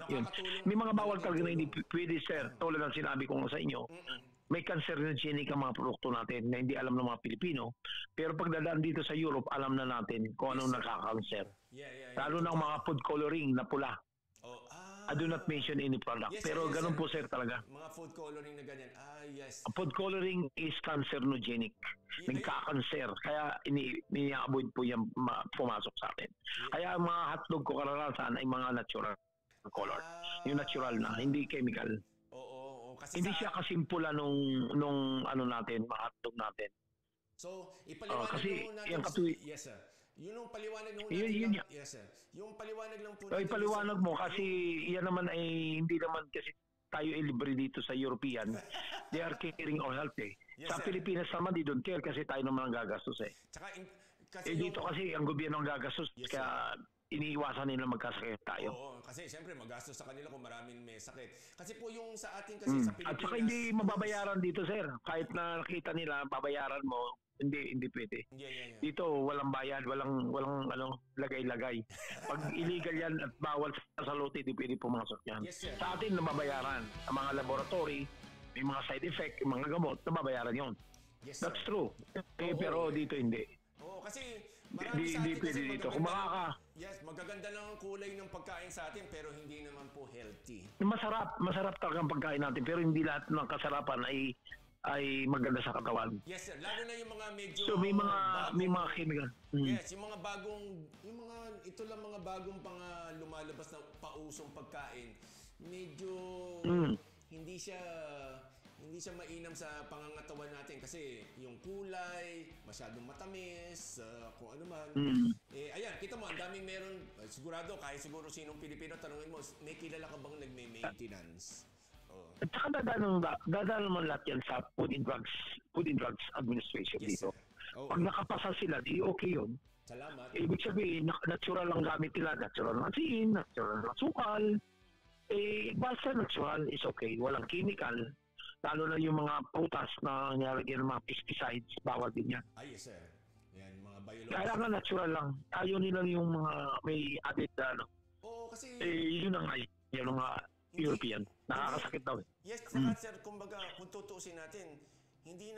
C: Yun. May mga bawal talaga na hindi pwede, sir. Tulad ng sinabi ko sa inyo. may carcinogenic ang mga produkto natin na hindi alam ng mga Pilipino. Pero pagdadaan dito sa Europe, alam na natin kung anong nakaka-cancer. Lalo ng mga food coloring na pula. I do not mention any product.
A: Yes,
C: pero
A: yes,
C: ganun
A: sir.
C: po sir talaga.
A: Mga food coloring na ganyan. Yes.
C: Food coloring is carcinogenic. Nagka-cancer. Kaya ini-avoid po yan pumasok sa atin. Kaya mga hotdog ko karanasan ay mga natural color. Yung natural na, hindi chemical.
A: Oo. Kasi
C: Hindi siya kasimpula nung ano natin, mga hotdog natin.
A: So, ipaliwanag
C: kasi
A: mo natin.
C: yung
A: Yes, sir. Yun yung paliwanag mo
C: Yun.
A: Yes, sir. Yung paliwanag lang po
C: Ay, paliwanag mo kasi yan naman ay hindi naman kasi tayo libre dito sa European. They are caring our health eh.
A: Yes,
C: Sa
A: sir.
C: Pilipinas naman, di don't care kasi tayo naman ang gagastos eh.
A: Tsaka, kasi
C: Dito kasi ang gobyerno ang gagastos
A: Yes,
C: kaya iniiwasan nila magkasakit tayo.
A: Oo, kasi siyempre magastos sa kanila kung maraming may sakit. Kasi po yung sa atin kasi sa Pilipinas.
C: At saka hindi mababayaran dito sir. Kahit na nakita nila, babayaran mo, hindi pwede.
A: Yeah.
C: Dito walang bayad, walang lagay-lagay. Pag illegal yan at bawal sa lote, hindi pwede pumasok yan.
A: Yes, sir.
C: Sa atin nababayaran. Ang mga laboratory, may mga side effect, yung mga gamot, nababayaran yon.
A: Yes, sir.
C: That's true. Pero dito hindi.
A: Oo, kasi marami sa
C: Hindi
A: atin
C: pwede
A: kasi
C: dito. Kung
A: Yes, magaganda lang ang kulay ng pagkain sa atin pero hindi naman po healthy.
C: Masarap talaga ang pagkain natin pero hindi lahat ng kasarapan ay maganda sa katawan.
A: Yes, sir. Lalo na yung mga medyo
C: So may mga chemical.
A: Yes, yung mga ito lang mga bagong lumalabas na pausong pagkain. Medyo hindi siya mainam sa pangangatawan natin kasi yung kulay, masyadong matamis, kung ano man. Ayan, kita mo, ang daming meron, sigurado, kahit siguro sinong Pilipino, tanungin mo, may kilala ka bang nagme-maintenance?
C: At saka dadaan mo lahat yan sa Food and Drugs Administration
A: Yes,
C: dito.
A: sir.
C: Pag nakapasa sila, di okay yun.
A: Salamat.
C: Ibig sabihin, natural lang gamit nila, natural ng asin, natural ng sukal. Basta natural is okay, walang chemical. Lalo na yung mga prutas na nilagyan ng mga pesticides, bawal din yan.
A: Yes, sir. Yan, mga biological.
C: Kailangan natural lang. Ayaw nila yung mga may added
A: Oo, kasi
C: yun ang yung mga European. Nakakasakit daw eh.
A: Yes, saka sir, kumbaga, kung tutuusin natin, hindi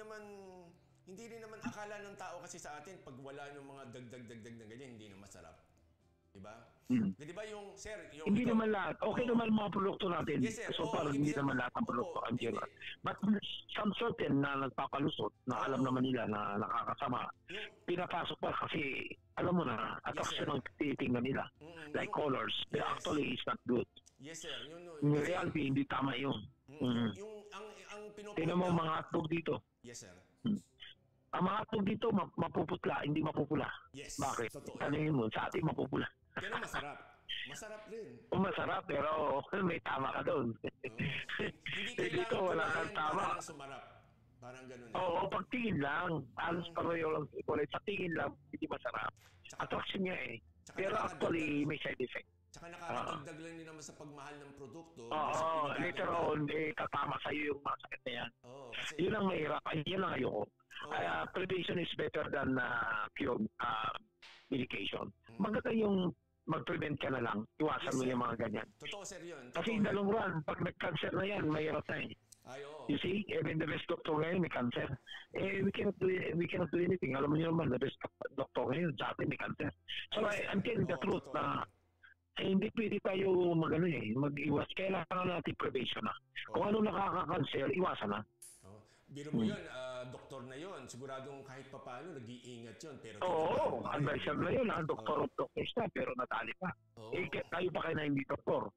A: rin naman akala ng tao kasi sa atin, pag wala ng mga dagdag na ganyan, hindi na masarap. Diba? Di ba yung, sir,
C: Hindi naman lahat. Okay naman mga produkto natin.
A: Yes, sir.
C: So parang hindi naman lahat ng produkto ang general. But some certain na nagpapalusot, na alam naman nila na nakakasama, pinapasok pa kasi alam mo na, attraction ang titingnan nila. Like colors. Actually, it's not good.
A: Yes, sir.
C: In reality, hindi tama yun.
A: Yung, ang pinupunta.
C: Tingnan mo mga hotdog dito.
A: Yes, sir.
C: Ang mga hotdog dito, mapuputla, hindi mapupula.
A: Yes.
C: Bakit?
A: Totoo.
C: Tanungin mo, sa atin mapupula.
A: Pero masarap. Masarap rin.
C: Masarap, pero may tama ka doon.
A: Hindi
C: Dito, wala kang tama.
A: Parang sumarap. Parang ganun.
C: Oo, pagtingin lang. Alos pareho lang sa kulay. Sa tingin lang, hindi masarap. Attraction niya eh. Pero actually, may side effect.
A: Tsaka nakakadagdag lang din naman sa pagmahal ng produkto.
C: Oo, later on, tatama sa'yo yung masakit na yan.
A: Oo, kasi
C: Yun ang mahirap. Yun ang ayoko. Kaya prevention is better than cure medication. Maganda yung mag-prevent ka na lang. Iwasan mo yung mga ganyan.
A: totoo, sir, yun.
C: Kasi in the long run, pag nag-cancer na yan, mahirap na eh.
A: Ay, oo.
C: You see, even the best doctor ngayon may cancer. We cannot do anything. Alam mo niyo naman, the best doctor ngayon, sa atin may cancer. So, I'm telling the truth na hindi pwede tayo mag-iwas. Kailangan natin prevention na. Kung ano nakaka-cancer, iwasan na.
A: Biro mo yun, doktor na yun. Siguradong kahit papaano, nag-iingat yun. Pero
C: Oo, advisor na yun. Ang doktor of doctors na, pero natali pa. Tayo pa kayo na hindi doktor.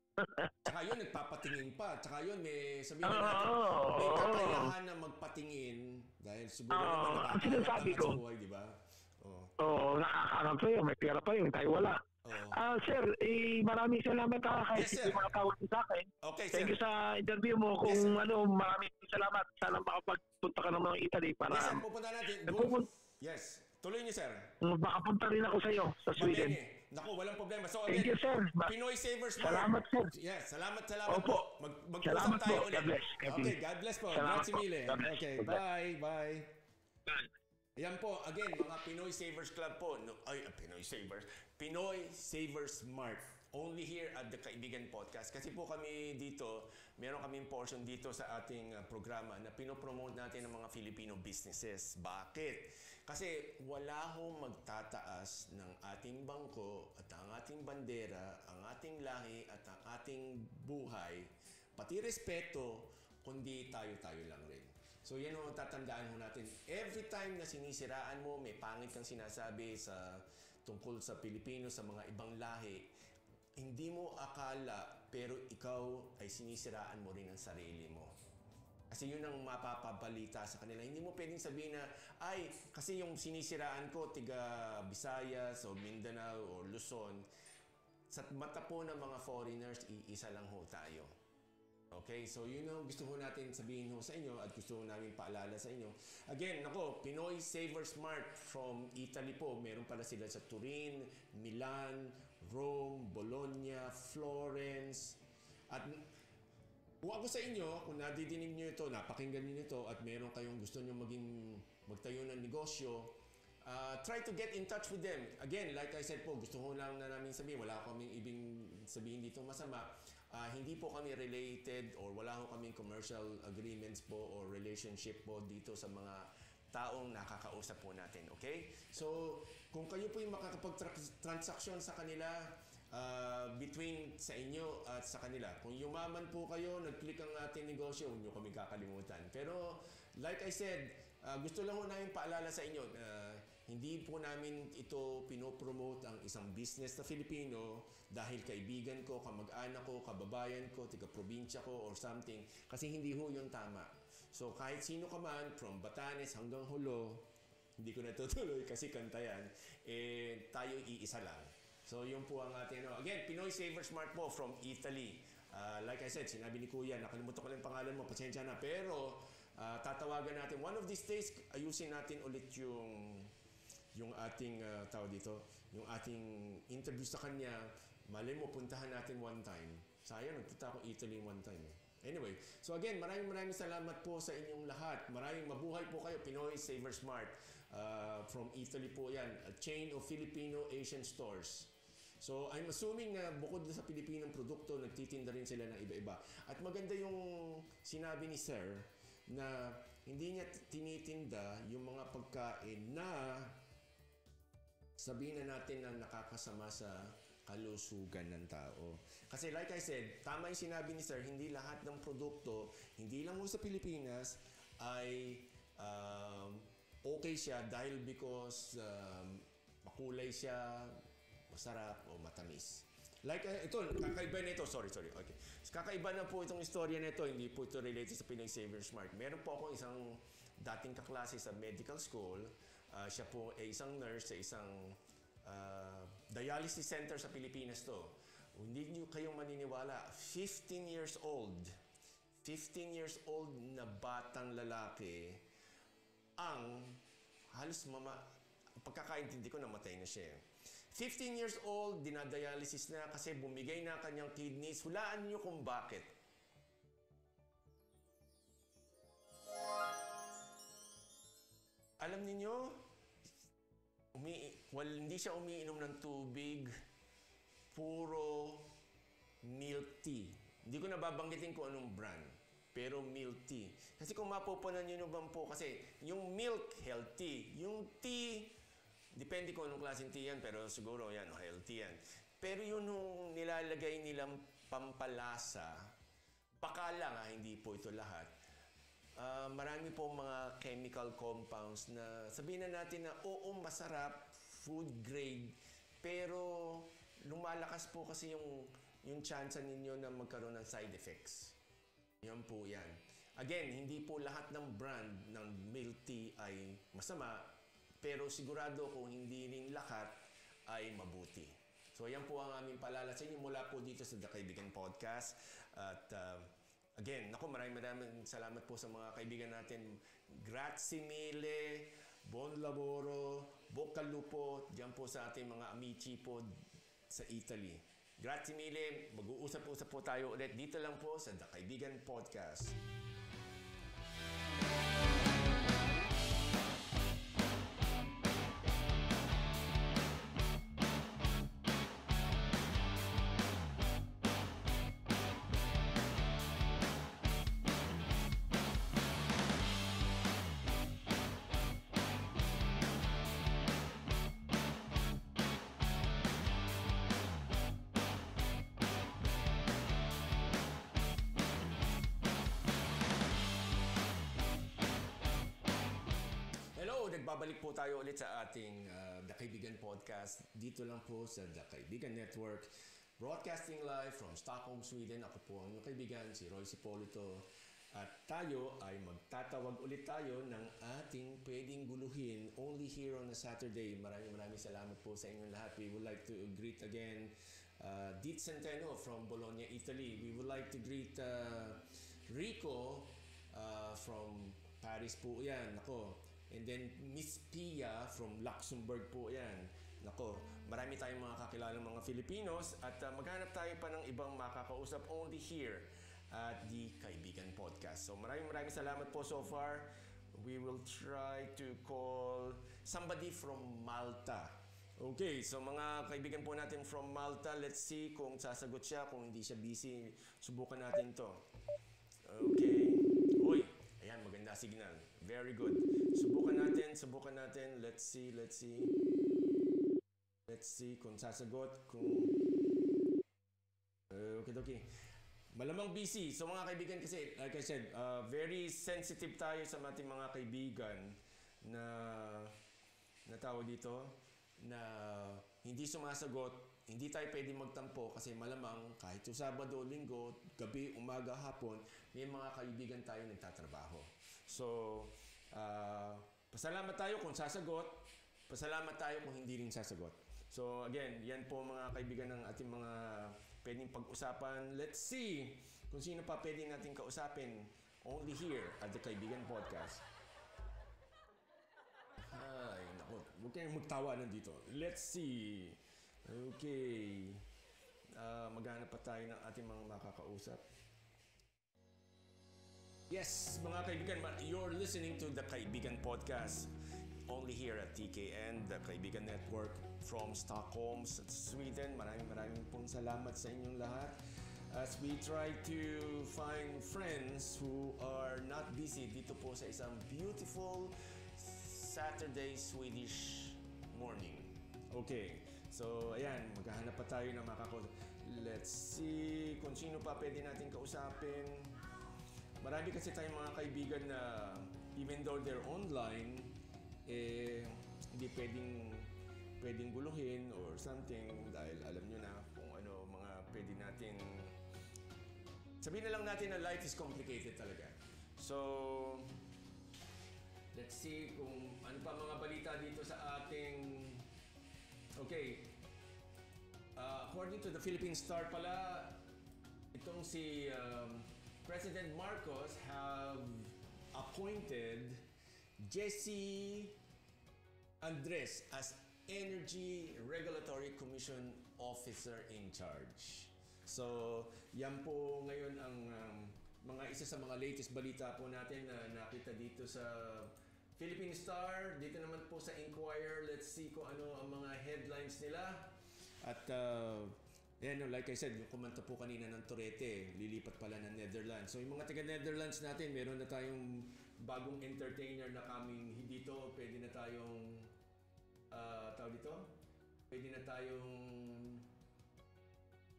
A: Tsaka yun, nagpapatingin pa. Tsaka yun, may sabihin natin, may kakayahan na magpatingin. Dahil siguro naman nakakaangat sa buhay, di ba?
C: Oo, nakakaangat pa yun. May pera pa yun. Tayo wala. Sir, maraming salamat kahit
A: Yes,
C: hindi makatawag sa akin.
A: Okay,
C: Thank
A: sir.
C: you sa interview mo. Kung maraming salamat. Sana makapagpunta ka ng Italy para
A: Yes, sir, pupunta natin. Yes. Tuloy niyo, sir.
C: makapunta rin ako sa iyo sa Sweden.
A: Naku, walang problema. So,
C: Thank you, sir.
A: Pinoy Savers Mark.
C: Salamat, sir.
A: Yes, salamat
C: Opo.
A: po. Mag-usap
C: Salamat
A: tayo
C: po.
A: ulit.
C: God bless.
A: Okay, God bless po.
C: Salamat
A: Grazie
C: po.
A: mille.
C: God bless.
A: Okay,
C: God bless.
A: bye. Yan po, again, mga Pinoy Savers Club po. Pinoy Savers Mart. only here at the Kaibigan Podcast. Kasi po kami dito, meron kaming portion dito sa ating programa na pinopromote natin ng mga Filipino businesses. Bakit? Kasi wala hong magtataas ng ating bangko at ang ating bandera, ang ating lahi at ang ating buhay, pati respeto, kundi tayo-tayo lang rin. So yan ho, tatandaan ho natin. Every time na sinisiraan mo, may pangit kang sinasabi tungkol sa Pilipino, sa mga ibang lahi, hindi mo akala pero ikaw ay sinisiraan mo rin ang sarili mo. Kasi yun ang mapapabalita sa kanila. Hindi mo pwedeng sabihin na, ay, kasi yung sinisiraan ko, tiga Visayas o Mindanao o Luzon, sa mata po ng mga foreigners, iisa lang ho tayo. Okay, so yun ang gusto ko natin sabihin ho sa inyo at gusto ko namin paalala sa inyo. Again, Pinoy Saver Smart from Italy po. Meron pala sila sa Turin, Milan, Rome, Bologna, Florence. At kung ako sa inyo, kung nadidinig nyo ito, napakinggan nyo ito at meron kayong gusto nyo magtayo ng negosyo, try to get in touch with them. Again, like I said po, gusto ko lang na namin sabihin, wala kaming ibig sabihin dito masama. Hindi po kami related or wala ko kaming commercial agreements po or relationship po dito sa mga taong nakakausap po natin. Okay? So, kung kayo po yung makakapag-transaction sa kanila, between sa inyo at sa kanila. Kung yumaman po kayo, nag-click ang ating negosyo, huwag nyo kami kakalimutan. Pero, like I said, gusto lang ko namin paalala sa inyo na hindi po namin ito pinopromote ang isang business na Filipino dahil kaibigan ko, kamag-anak ko, kababayan ko, taga-probinsya ko or something. Kasi hindi ho yung tama. So kahit sino ka man, from Batanes hanggang Hulo, hindi ko natutuloy kasi kanta yan, tayo iisa lang. So yun po ang ating Again, Pinoy Saver Smart po from Italy. Like I said, sinabi ni Kuya, nakalimutan ko lang yung pangalan mo, pasensya na. Pero tatawagan natin. One of these days, ayusin natin ulit yung ating tao dito, yung ating interview sa kanya. Malay mo, puntahan natin one time. Sayang, nagpunta ako Italy one time. Anyway, so again, maraming salamat po sa inyong lahat. Maraming mabuhay po kayo, Pinoy Saver Smart. From Italy po yan, a chain of Filipino Asian stores. So I'm assuming na bukod sa Pilipinong produkto, nagtitinda rin sila ng iba-iba. At maganda yung sinabi ni Sir na hindi niya tinitinda yung mga pagkain na sabihin na natin na nakakasama sa kalusugan ng tao. Kasi like I said, tama yung sinabi ni Sir, hindi lahat ng produkto, hindi lang mo sa Pilipinas, ay okay siya dahil because makulay siya, masarap o matamis. Like ito, kakaiba na ito. Sorry. Okay. Kakaiba na po itong istorya na ito. Hindi po ito related sa Pinoy Saver Smart. Meron po ako isang dating kaklase sa medical school. Siya po ay isang nurse sa isang dialysis center sa Pilipinas to. Hindi nyo kayong maniniwala. 15 years old na batang lalaki ang halos pagkakaintindi ko namatay na siya. 15 years old, dinadialysis na kasi bumigay na kanyang kidneys. Hulaan nyo kung bakit. Alam niyo, hindi siya umiinom ng tubig, puro milk tea. Hindi ko nababanggitin kung anong brand, pero milk tea. Kasi kung mapupunan nyo naman po, kasi yung milk, healthy. Yung tea, depende kung anong klaseng tea yan, pero siguro yan, healthy yan. Pero yun yung nilalagay nilang pampalasa, baka lang hindi po ito lahat. Marami po mga chemical compounds na sabihin na natin na oo, masarap, food grade, pero lumalakas po kasi yung chance ninyo na magkaroon ng side effects. Yan po yan. Again, hindi po lahat ng brand ng milk tea ay masama, pero sigurado kung hindi rin lahat ay mabuti. So yan po ang aming paalala sa inyo mula po dito sa The Kaibigan Podcast. At again, maraming salamat po sa mga kaibigan natin. Grazie mille, buon lavoro, bocca al lupo, dyan po sa ating mga amici po sa Italy. Grazie mille, mag-uusap-usap po tayo ulit dito lang po sa The Kaibigan Podcast. nagbabalik po tayo ulit sa ating The Kaibigan Podcast. Dito lang po sa The Kaibigan Network. Broadcasting live from Stockholm, Sweden. Ako po ang inyong kaibigan, si Roy Cipolito. At tayo ay magtatawag ulit tayo ng ating pwedeng guluhin only here on a Saturday. Maraming salamat po sa inyong lahat. We would like to greet again Dit Centeno from Bologna, Italy. We would like to greet Rico from Paris po yan. Nako. And then Miss Pia from Luxembourg po yan. Nako, marami tayong mga kakilalang mga Filipinos at maghanap tayo pa ng ibang makakausap only here at The Kaibigan Podcast. So maraming salamat po so far. We will try to call somebody from Malta. Okay, so mga kaibigan po natin from Malta, let's see kung sasagot siya. Kung hindi siya busy, subukan natin to. Okay. Uy, ayan, maganda signal. Very good. Subukan natin. Let's see. Let's see kung sasagot. Okay. Malamang busy. So mga kaibigan kasi, like I said, very sensitive tayo sa ating mga kaibigan na tao dito na hindi sumasagot. Hindi tayo pwede magtampo kasi malamang kahit yung Sabado, Linggo, gabi, umaga, hapon, may mga kaibigan tayo nagtatrabaho. So, pasalamat tayo kung sasagot. Pasalamat tayo kung hindi rin sasagot. So again, yan po mga kaibigan ng ating mga pwedeng pag-usapan. Let's see kung sino pa pwedeng natin kausapin only here at The Kaibigan Podcast. Ay, naku, huwag kayong magtawa nandito. Let's see. Okay. Maghanap pa tayo ng ating mga makakausap. Yes, mga kaibigan, you're listening to The Kaibigan Podcast. Only here at TKN, The Kaibigan Network from Stockholm, Sweden. Maraming pong salamat sa inyong lahat. As we try to find friends who are not busy dito po sa isang beautiful Saturday Swedish morning. Okay, so ayan, maghahanap pa tayo ng makakausap. Let's see kung sino pa pwede natin kausapin. Marami kasi tayong mga kaibigan na even though they're online, hindi pwedeng guluhin or something dahil alam nyo na kung ano mga pwede natin sabihin na lang natin na life is complicated talaga. So let's see kung ano pa mga balita dito sa ating according to the Philippine Star pala, itong si President Marcos have appointed Jesse Andres as Energy Regulatory Commission Officer in charge. So, yan po ngayon ang mga isa sa mga latest balita po natin na nakita dito sa Philippine Star. Dito naman po sa Inquirer, let's see kung ano ang mga headlines nila. At like I said, yung kumanta po kanina ng Torete, lilipat pala ng Netherlands. So, yung mga taga-Netherlands natin, meron na tayong bagong entertainer na coming dito. Pwede na tayong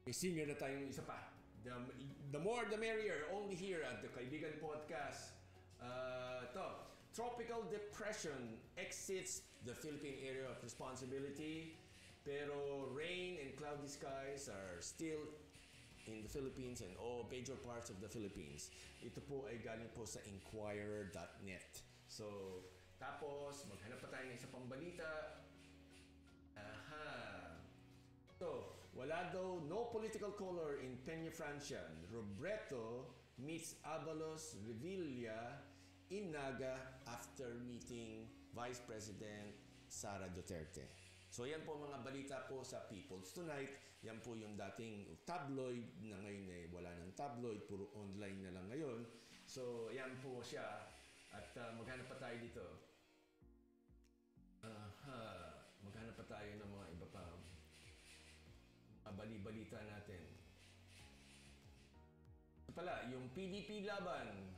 A: may singer na tayong isa pa. The more the merrier, only here at The Kaibigan Podcast. Tropical depression exits the Philippine area of responsibility, pero rain and cloudy skies are still in the Philippines and all major parts of the Philippines. Ito po ay galing po sa Inquirer.net. So, tapos maghanap pa tayo ng isa pang balita. So, wala daw no political color in Peña-Francia. Robredo meets Abalos Revilla in Naga after meeting Vice President Sara Duterte. So yan po mga balita po sa People's Tonight. Yan po yung dating tabloid na ngayon ay wala ng tabloid, puro online na lang ngayon. So yan po siya at maghanap pa tayo dito. Maghanap pa tayo ng mga iba pa bali-balita natin. Pala, yung PDP laban.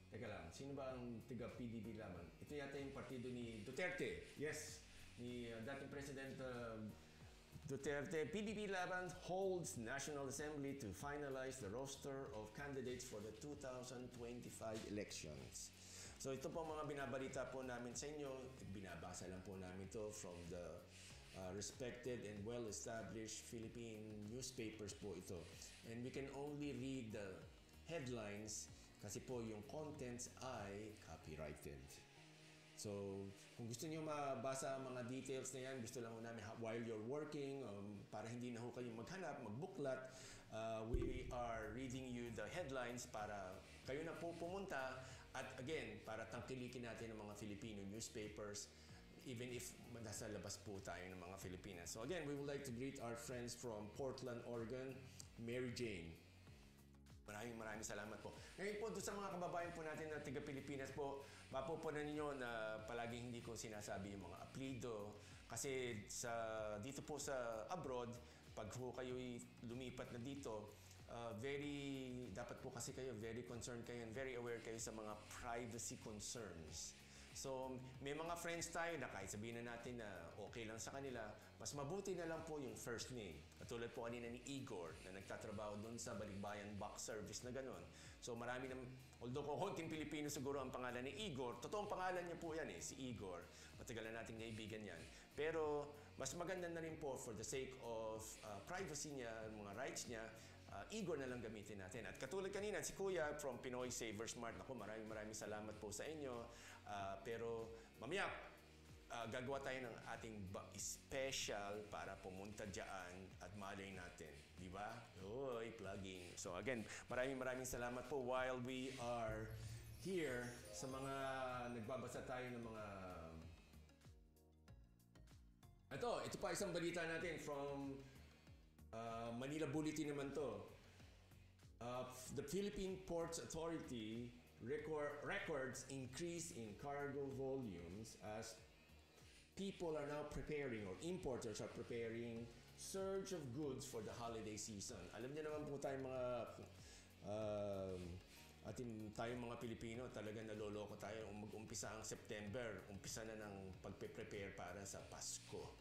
A: Teka lang, sino ba ang tiga PDP laban? Ito yata yung partido ni Duterte. Yes, ni dating President Duterte. PDP laban holds National Assembly to finalize the roster of candidates for the 2025 elections. So ito po mga binabalita po namin sa inyo, binabasa lang po namin to from the respected and well-established Philippine newspapers po ito. And we can only read the headlines kasi po yung contents ay copyrighted. So, kung gusto niyo mabasa ang mga details na yan, gusto lang ho namin while you're working, para hindi na ho kayo maghanap, magbuklat, we are reading you the headlines para kayo na po pumunta at again, para tangkilikin natin ang mga Filipino newspapers even if nasa labas po tayo ng mga Filipinas. So again, we would like to greet our friends from Portland, Oregon, Mary Jane. Maraming salamat po. Ngayon po, doon sa mga kababayan po natin na taga-Pilipinas po, mapupunan ninyo na palaging hindi ko sinasabi yung mga apelido. Kasi dito po sa abroad, pag po kayo'y lumipat na dito, dapat po kasi kayo very concerned kayo and very aware kayo sa mga privacy concerns. So, may mga friends tayo na kahit sabihin na natin na okay lang sa kanila, mas mabuti na lang po yung first name. Katulad po kanina ni Igor na nagtatrabaho doon sa Balikbayan Box Service na gano'n. So, although konting Pilipino siguro ang pangalan ni Igor, totoong pangalan niya po yan si Igor. Matagal na nating kaibigan yan. Pero, mas maganda na rin po for the sake of privacy niya, mga rights niya, Igor na lang gamitin natin. At katulad kanina, si Kuya from Pinoy Saver Smart. Ako, maraming salamat po sa inyo. Pero mamaya, gagawa tayo ng ating special para pumunta dyan at malay natin. Di ba? Oy, plugging. So again, maraming salamat po while we are here sa mga nagbabasa tayo ng mga... Ito pa isang balita natin from Manila Bulletin naman to. The Philippine Ports Authority records increase in cargo volumes as people are now preparing or importers are preparing surge of goods for the holiday season. Alam niyo naman po tayong mga Pilipino, talagang naloloko tayo. Mag-umpisa ang September, umpisa na ng pagpe-prepare para sa Pasko.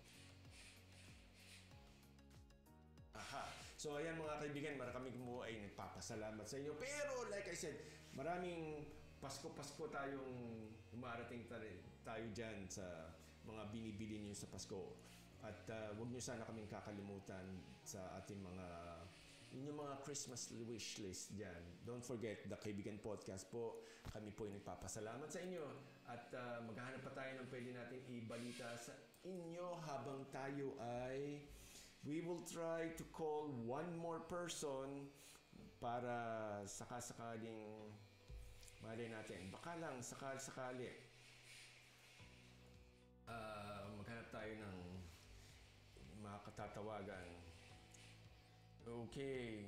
A: So ayan mga kaibigan, marami mo ay nagpapasalamat sa inyo. Pero like I said, maraming Pasko tayong umarating tayo dyan sa mga binibili niyo sa Pasko. At huwag niyo sana kaming kakalimutan sa ating inyong mga Christmas wish list dyan. Don't forget, The Kaibigan Podcast po. Kami po ay nagpapasalamat sa inyo. At maghahanap pa tayo ng pwede natin ibalita sa inyo habang tayo ay... We will try to call one more person para sakasakaling malay natin. Baka lang, sakali. Maghanap tayo ng mga katatawagan. Okay.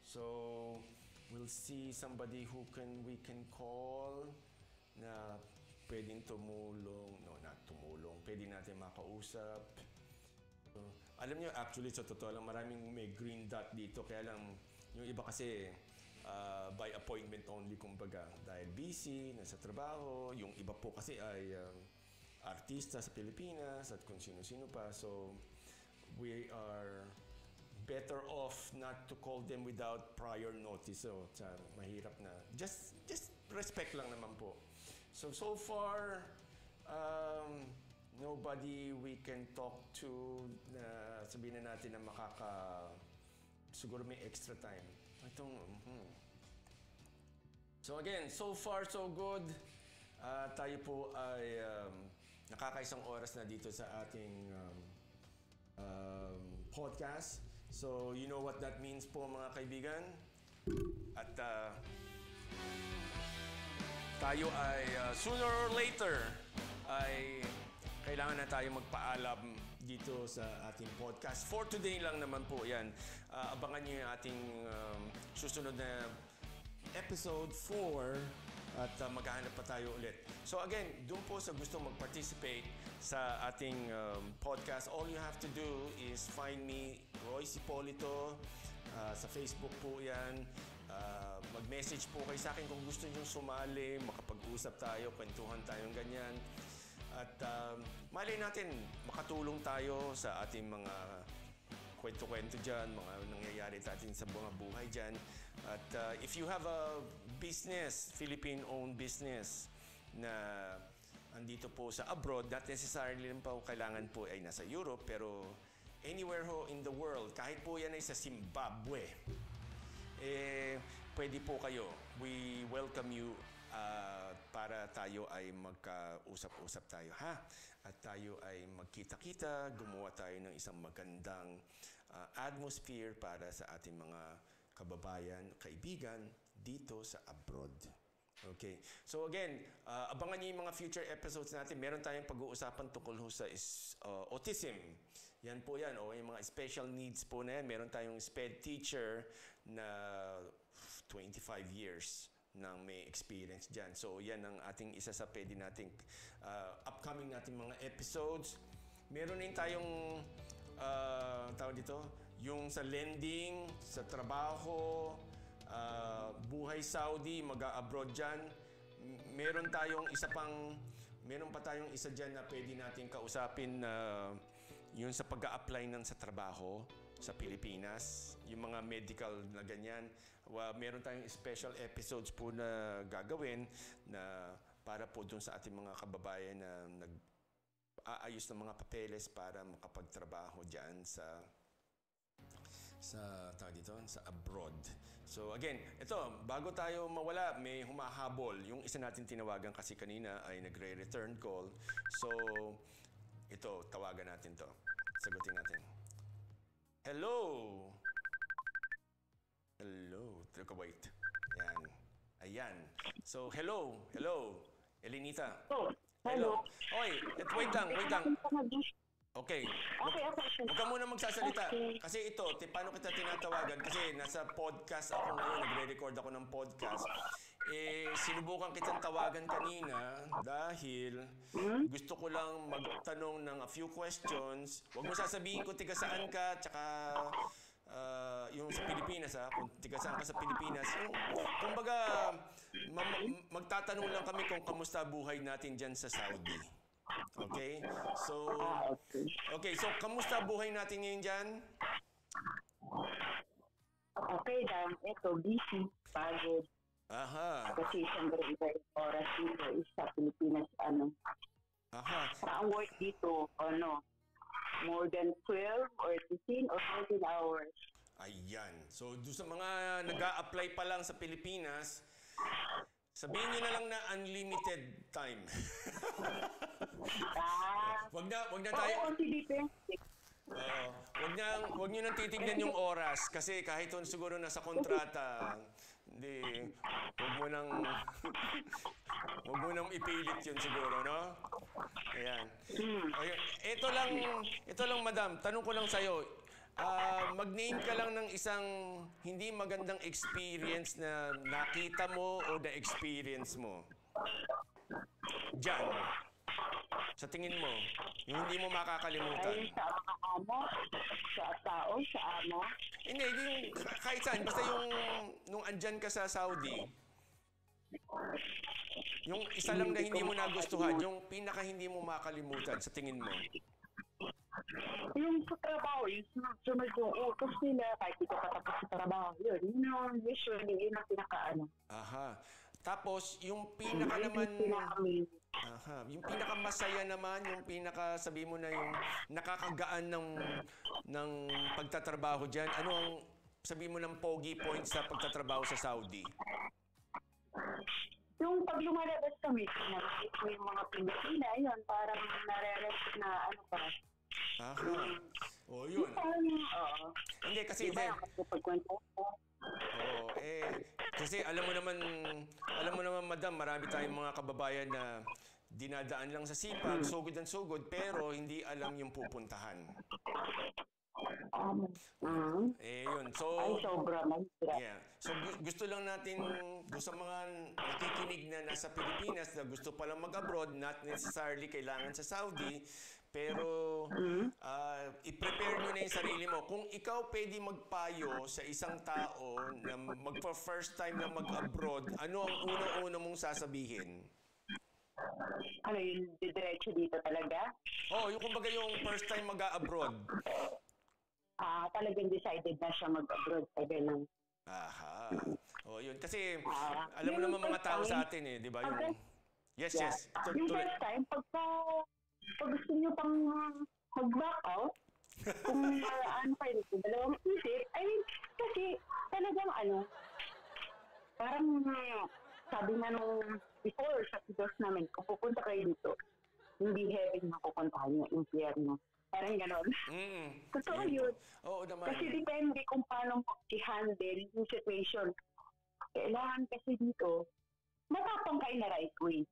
A: So, we'll see somebody we can call na pwedeng tumulong. No, not tumulong. Pwede natin makausap. Alam niyo, actually, sa totoo lang, maraming may green dot dito. Kaya lang, yung iba kasi by appointment only, kumbaga. Dahil busy, nasa trabaho. Yung iba po kasi ay artista sa Pilipinas at kung sino-sino pa. So, we are better off not to call them without prior notice. So, mahirap na. Just respect lang naman po. So far, nobody we can talk to na sabihin na natin na siguro may extra time. So again, so far so good. Tayo po ay nakakaisang oras na dito sa ating podcast. So you know what that means po mga kaibigan. At tayo ay sooner or later ay kailangan na tayo magpaalam dito sa ating podcast. For today lang naman po yan. Abangan nyo yung ating susunod na episode 4 at maghahanap pa tayo ulit. So again, doon po sa gusto mag-participate sa ating podcast, all you have to do is find me, Royce Hipolito, sa Facebook po yan. Mag-message po kayo sa akin kung gusto nyo sumali, makapag-usap tayo, kwentuhan tayong ganyan. At malay natin, makatulong tayo sa ating mga kwento-kwento dyan, mga nangyayari natin sa mga buhay dyan. At if you have a business, Philippine-owned business,
D: na andito po sa abroad, not necessarily lang po kailangan po ay nasa Europe, pero anywhere ho in the world, kahit po yan ay sa Zimbabwe, pwede po kayo. We welcome you para tayo ay magkausap-usap tayo, ha? At tayo ay magkita-kita, gumawa tayo ng isang magandang atmosphere para sa ating mga kababayan, kaibigan dito sa abroad. Okay. So again, abangan niyo yung mga future episodes natin. Meron tayong pag-uusapan tungkol sa autism. Yan po yan. O yung mga special needs po na yan. Meron tayong SPED teacher na 25 years nang may experience dyan. So yan ang ating isa sa pwede nating upcoming nating mga episodes. Meron din tayong tawag dito, yung sa lending, sa trabaho, buhay Saudi, mag-abroad dyan. Meron pa tayong isa dyan na pwede natin kausapin na yun sa pag-a-apply sa trabaho sa Pilipinas, yung mga medical na ganyan. Meron tayong special episodes po na gagawin na para po dun sa ating mga kababayan na nag-aayos ng mga papeles para makapagtrabaho dyan sa abroad. So again, ito, bago tayo mawala, may humahabol. Yung isa natin tinawagan kasi kanina ay nagre-return call. So, ito, tawagan natin to. Sagutin natin. Hello! Hello. Wait. Ayan. So, hello. Elinita.
E: Oh, hello.
D: Oy, wait lang. Okay. Huwag ka muna magsasalita.
E: Okay.
D: Kasi ito, paano kita tinatawagan? Kasi nasa podcast ako ngayon, nagre-record ako ng podcast. Sinubukan kitang tawagan kanina dahil gusto ko lang magtanong ng a few questions. Huwag mo sasabihin kung tiga saan ka, tsaka yung sa Pilipinas, kung tiga saan ka sa Pilipinas. Kumbaga, magtatanong lang kami kung kamusta buhay natin dyan sa Saudi. Okay? So, kamusta buhay natin ngayon dyan?
E: Okay lang. Ito, busy. Pagod.
D: Aha.
E: Kasi siyempre iba yung oras dito is sa Pilipinas,
D: Aha.
E: Ang work dito, more than 12 or 15 or 14 hours.
D: Ayan. So, doon sa mga nag-a-apply pa lang sa Pilipinas, sabihin nyo na lang na unlimited time. Wag na tayo. Wag nyo nang titignan yung oras kasi kahit siguro nasa kontrata, wag mo nang ipilit yun siguro, no? Ayan. Ito lang madam, tanong ko lang sa'yo. Mag-name ka lang ng isang hindi magandang experience na nakita mo o na-experience mo. Diyan. Sa tingin mo, yung hindi mo makakalimutan.
E: Ayun sa amo, sa tao, sa amo.
D: Hindi, yung kahit saan. Basta yung nung andyan ka sa Saudi, yung isa lang na hindi mo nagustuhan, yung pinaka hindi mo makalimutan sa tingin mo.
E: Yung sa trabaho, yung sunod yung utos nila, kahit di ka patapos sa trabaho, yun. Usually, yun ang pinaka-ano.
D: Aha. Tapos, yung pinaka naman... Aha. Yung pinaka masaya naman, yung pinaka, sabi mo na yung nakakagaan ng pagtatrabaho dyan. Ano ang, sabi mo ng pogi points sa pagtatrabaho sa Saudi?
E: Yung pag lumalabas kami, nakikita ko yung mga Pilipina, yun, parang nare-rest na pa.
D: Aha. O, yun. Hindi, kasi... kasi alam mo naman madam, marami tayong mga kababayan na dinadaan lang sa sipag, sugod ang sugod, pero hindi alam yung pupuntahan. Yun. So,
E: ay, sobra mahirap.
D: Yeah. So, gusto lang natin, sa mga nakikinig na nasa Pilipinas na gusto palang mag-abroad, not necessarily kailangan sa Saudi, pero i-prepare nyo na yung sarili mo. Kung ikaw pwede magpayo sa isang tao na magpa-first time na mag-abroad, ano ang unang-una mong sasabihin?
E: Ano yung diretso dito talaga?
D: Yung kumbaga yung first time mag-abroad.
E: Talagang decided na siya mag-abroad. Sabi lang.
D: Aha. Yun. Kasi alam mo naman mga tao sa atin di ba? Yes,
E: Yeah.
D: yes.
E: Yung first time, pag gusto nyo pang mag-back out, kung ano kayo dito, dalawang isip, kasi talagang parang sabi nga nung before sa videos namin, kung pupunta kayo dito, hindi heaven na pupuntahan yung impyerno. Parang ganon. Totoo yun.
D: Oo naman.
E: Kasi depende kung paano i-handle yung situation. Kailangan kasi dito, matapang kayo na right way.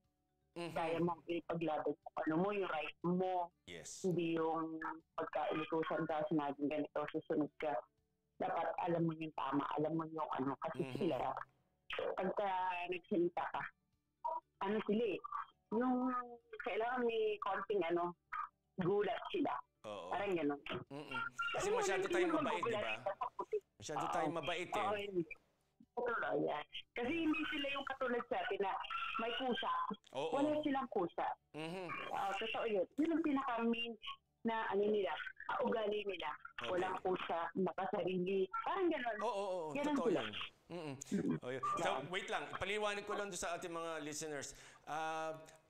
E: Kaya mong ipaglaban mo, yung right mo.
D: Yes.
E: Hindi yung pagka-ilutusan ka, sinaging ganito, susunod ka. Dapat alam mo yung tama, alam mo yung kasi sila. Pagka nagsalita ka, sila yung kailangan may konting gulat sila.
D: Oo.
E: Parang gano'n.
D: Kasi masyado tayong mabait, di ba? Masyado tayong mabait eh.
E: Oo, totoo yan. Kasi hindi sila yung katulad sa atin na may kusa.
D: Oo.
E: Wala silang kusa. Totoo yun. Yun ang pinaka-main na nila, ugali nila.
D: Okay.
E: Walang kusa, nakasarili. Parang gano'n.
D: Oo,
E: Ganun
D: totoo
E: sila.
D: yun. So, wait lang. Paliwanag ko lang doon sa ating mga listeners.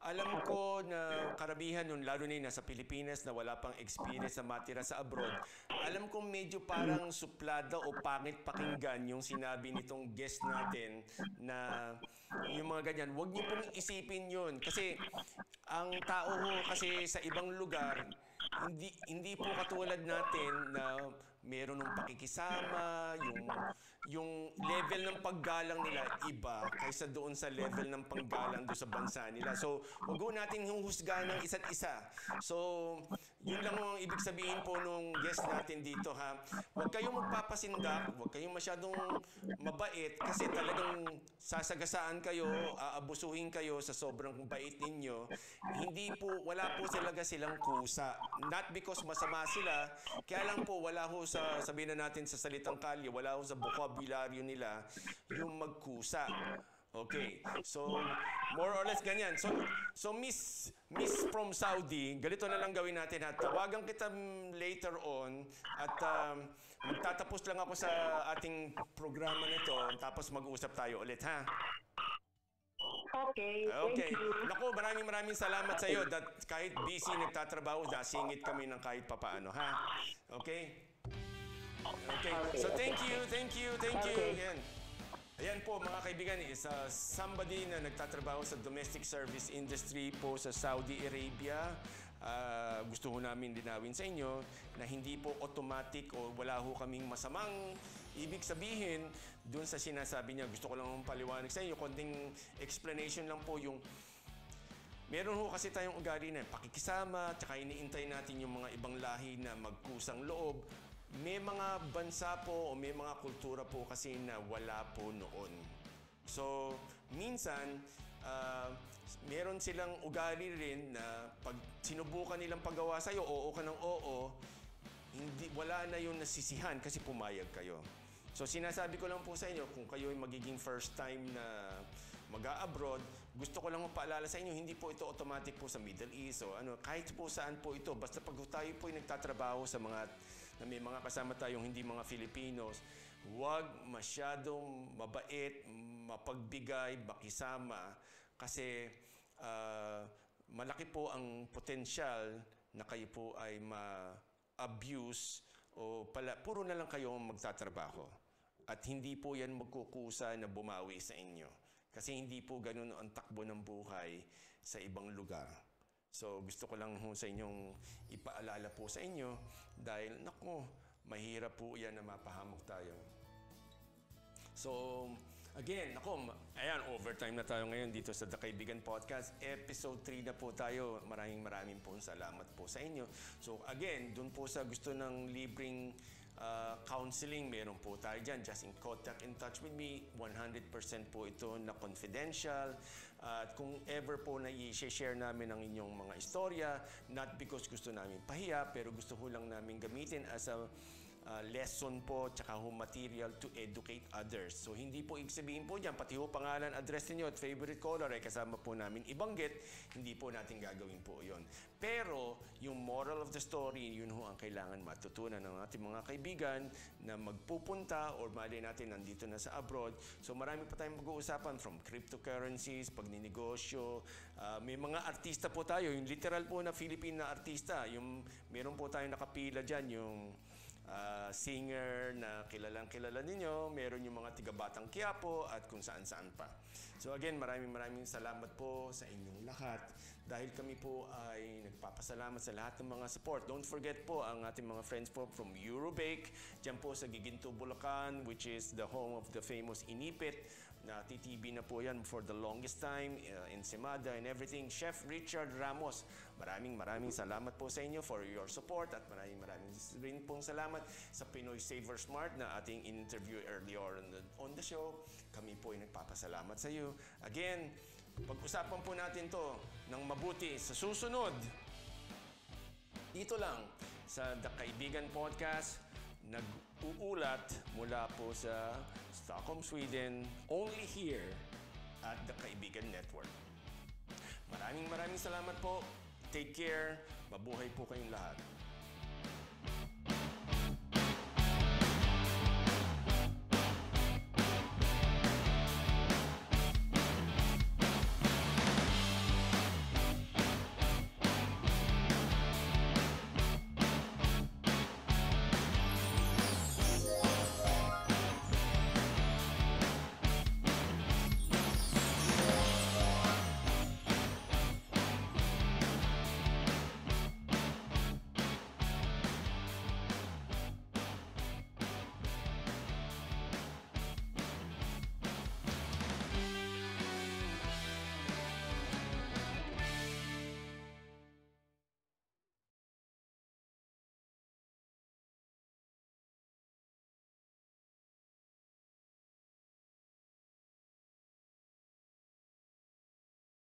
D: Alam ko na karamihan nun, lalo na yung nasa Pilipinas na wala pang experience na matira sa abroad, alam ko medyo parang suplada o pangit pakinggan yung sinabi nitong guest natin na yung mga ganyan. Huwag niyo pong isipin yun. Kasi ang tao ho kasi sa ibang lugar, hindi po katulad natin na meron ng pakikisama, yung level ng paggalang nila iba kaysa doon sa level ng paggalang doon sa bansa nila. So, huwag ho natin husgahan ng isa't isa. So, yun lang ang ibig sabihin po nung guest natin dito, ha. Huwag kayong magpapasindak, huwag kayong masyadong mabait kasi talagang sasagasaan kayo, aabusuhin kayo sa sobrang bait ninyo. Wala po talaga silang kusa. Not because masama sila, kaya lang po wala ho sa, sabihin na natin sa salitang kalye, wala ho sa vocabulary nila yung magkusa. Okay. So, more or less ganyan. So Miss from Saudi, ganito na lang gawin natin ha. Tawagan kita later on at magtatapos lang ako sa ating programa nito tapos mag-uusap tayo ulit ha.
E: Okay, thank you.
D: Naku, maraming salamat sa iyo that kahit busy nagtatrabaho, nasingit kami ng kahit papaano ha. Okay? Okay. So thank you again. Ayan po mga kaibigan, is somebody na nagtatrabaho sa domestic service industry po sa Saudi Arabia. Gusto ho namin linawin sa inyo na hindi po automatic o wala ho kaming masamang ibig sabihin doon sa sinasabi niya. Gusto ko lang paliwanag sa inyo, konting explanation lang po yung meron ho kasi tayong ugali na pakikisama, tsaka iniintay natin yung mga ibang lahi na magkusang loob. May mga bansa po o may mga kultura po kasi na wala po noon. So, minsan, meron silang ugali rin na pag sinubukan nilang paggawa sa'yo, oo ka ng oo, wala na yung nasisihan kasi pumayag kayo. So, sinasabi ko lang po sa inyo, kung kayo ay magiging first time na mag-a-abroad, gusto ko lang paalala sa inyo, hindi po ito automatic po sa Middle East o kahit po saan po ito. Basta pag tayo po ay nagtatrabaho sa na may mga kasama tayong hindi mga Filipinos, huwag masyadong mabait, mapagbigay, makisama kasi malaki po ang potensyal na kayo po ay ma-abuse o puro na lang kayo magtatrabaho. At hindi po yan magkukusa na bumawi sa inyo. Kasi hindi po ganun ang takbo ng buhay sa ibang lugar. So, gusto ko lang sa inyong ipaalala po sa inyo dahil, mahirap po yan na mapahamok tayo. So, again, ayan, overtime na tayo ngayon dito sa The Kaibigan Podcast. Episode 3 na po tayo. Maraming po salamat po sa inyo. So, again, dun po sa gusto ng libreng counseling, meron po tayo dyan. Just in contact, in touch with me. 100% po ito na confidential. At kung ever po na i-share namin ang inyong mga istorya, not because gusto namin pahiya, pero gusto ko lang namin gamitin as a lesson po tsaka ho material to educate others. So hindi po ibig sabihin po dyan, pati ho pangalan, address niyo at favorite color ay kasama po namin ibanggit, hindi po natin gagawin po yon. Pero yung moral of the story, yun ho ang kailangan matutunan ng ating mga kaibigan na magpupunta or mali natin nandito na sa abroad. So marami pa tayong mag-uusapan from cryptocurrencies, pagninegosyo, may mga artista po tayo, yung literal po na Philippine na artista, yung meron po tayong nakapila dyan, yung singer na kilala ninyo, meron yung mga tiga-Batang Quiapo at kung saan-saan pa. So again, maraming salamat po sa inyong lahat dahil kami po ay nagpapasalamat sa lahat ng mga support. Don't forget po ang ating mga friends po from Eurobake, dyan po sa Giginto, Bulacan, which is the home of the famous Inipit. Na TTB na po yan for the longest time, Ensenada and everything. Chef Richard Ramos, maraming salamat po sa inyo for your support at maraming rin pong salamat sa Pinoy Saver Smart na ating interview earlier on the show. Kami po ay nagpapasalamat sa iyo. Again, pag-usapan po natin to ng mabuti sa susunod. Dito lang sa The Kaibigan Podcast, nag-uulat mula po sa Stockholm, Sweden, only here at The Kaibigan Network. Maraming salamat po. Take care. Mabuhay po kayong lahat.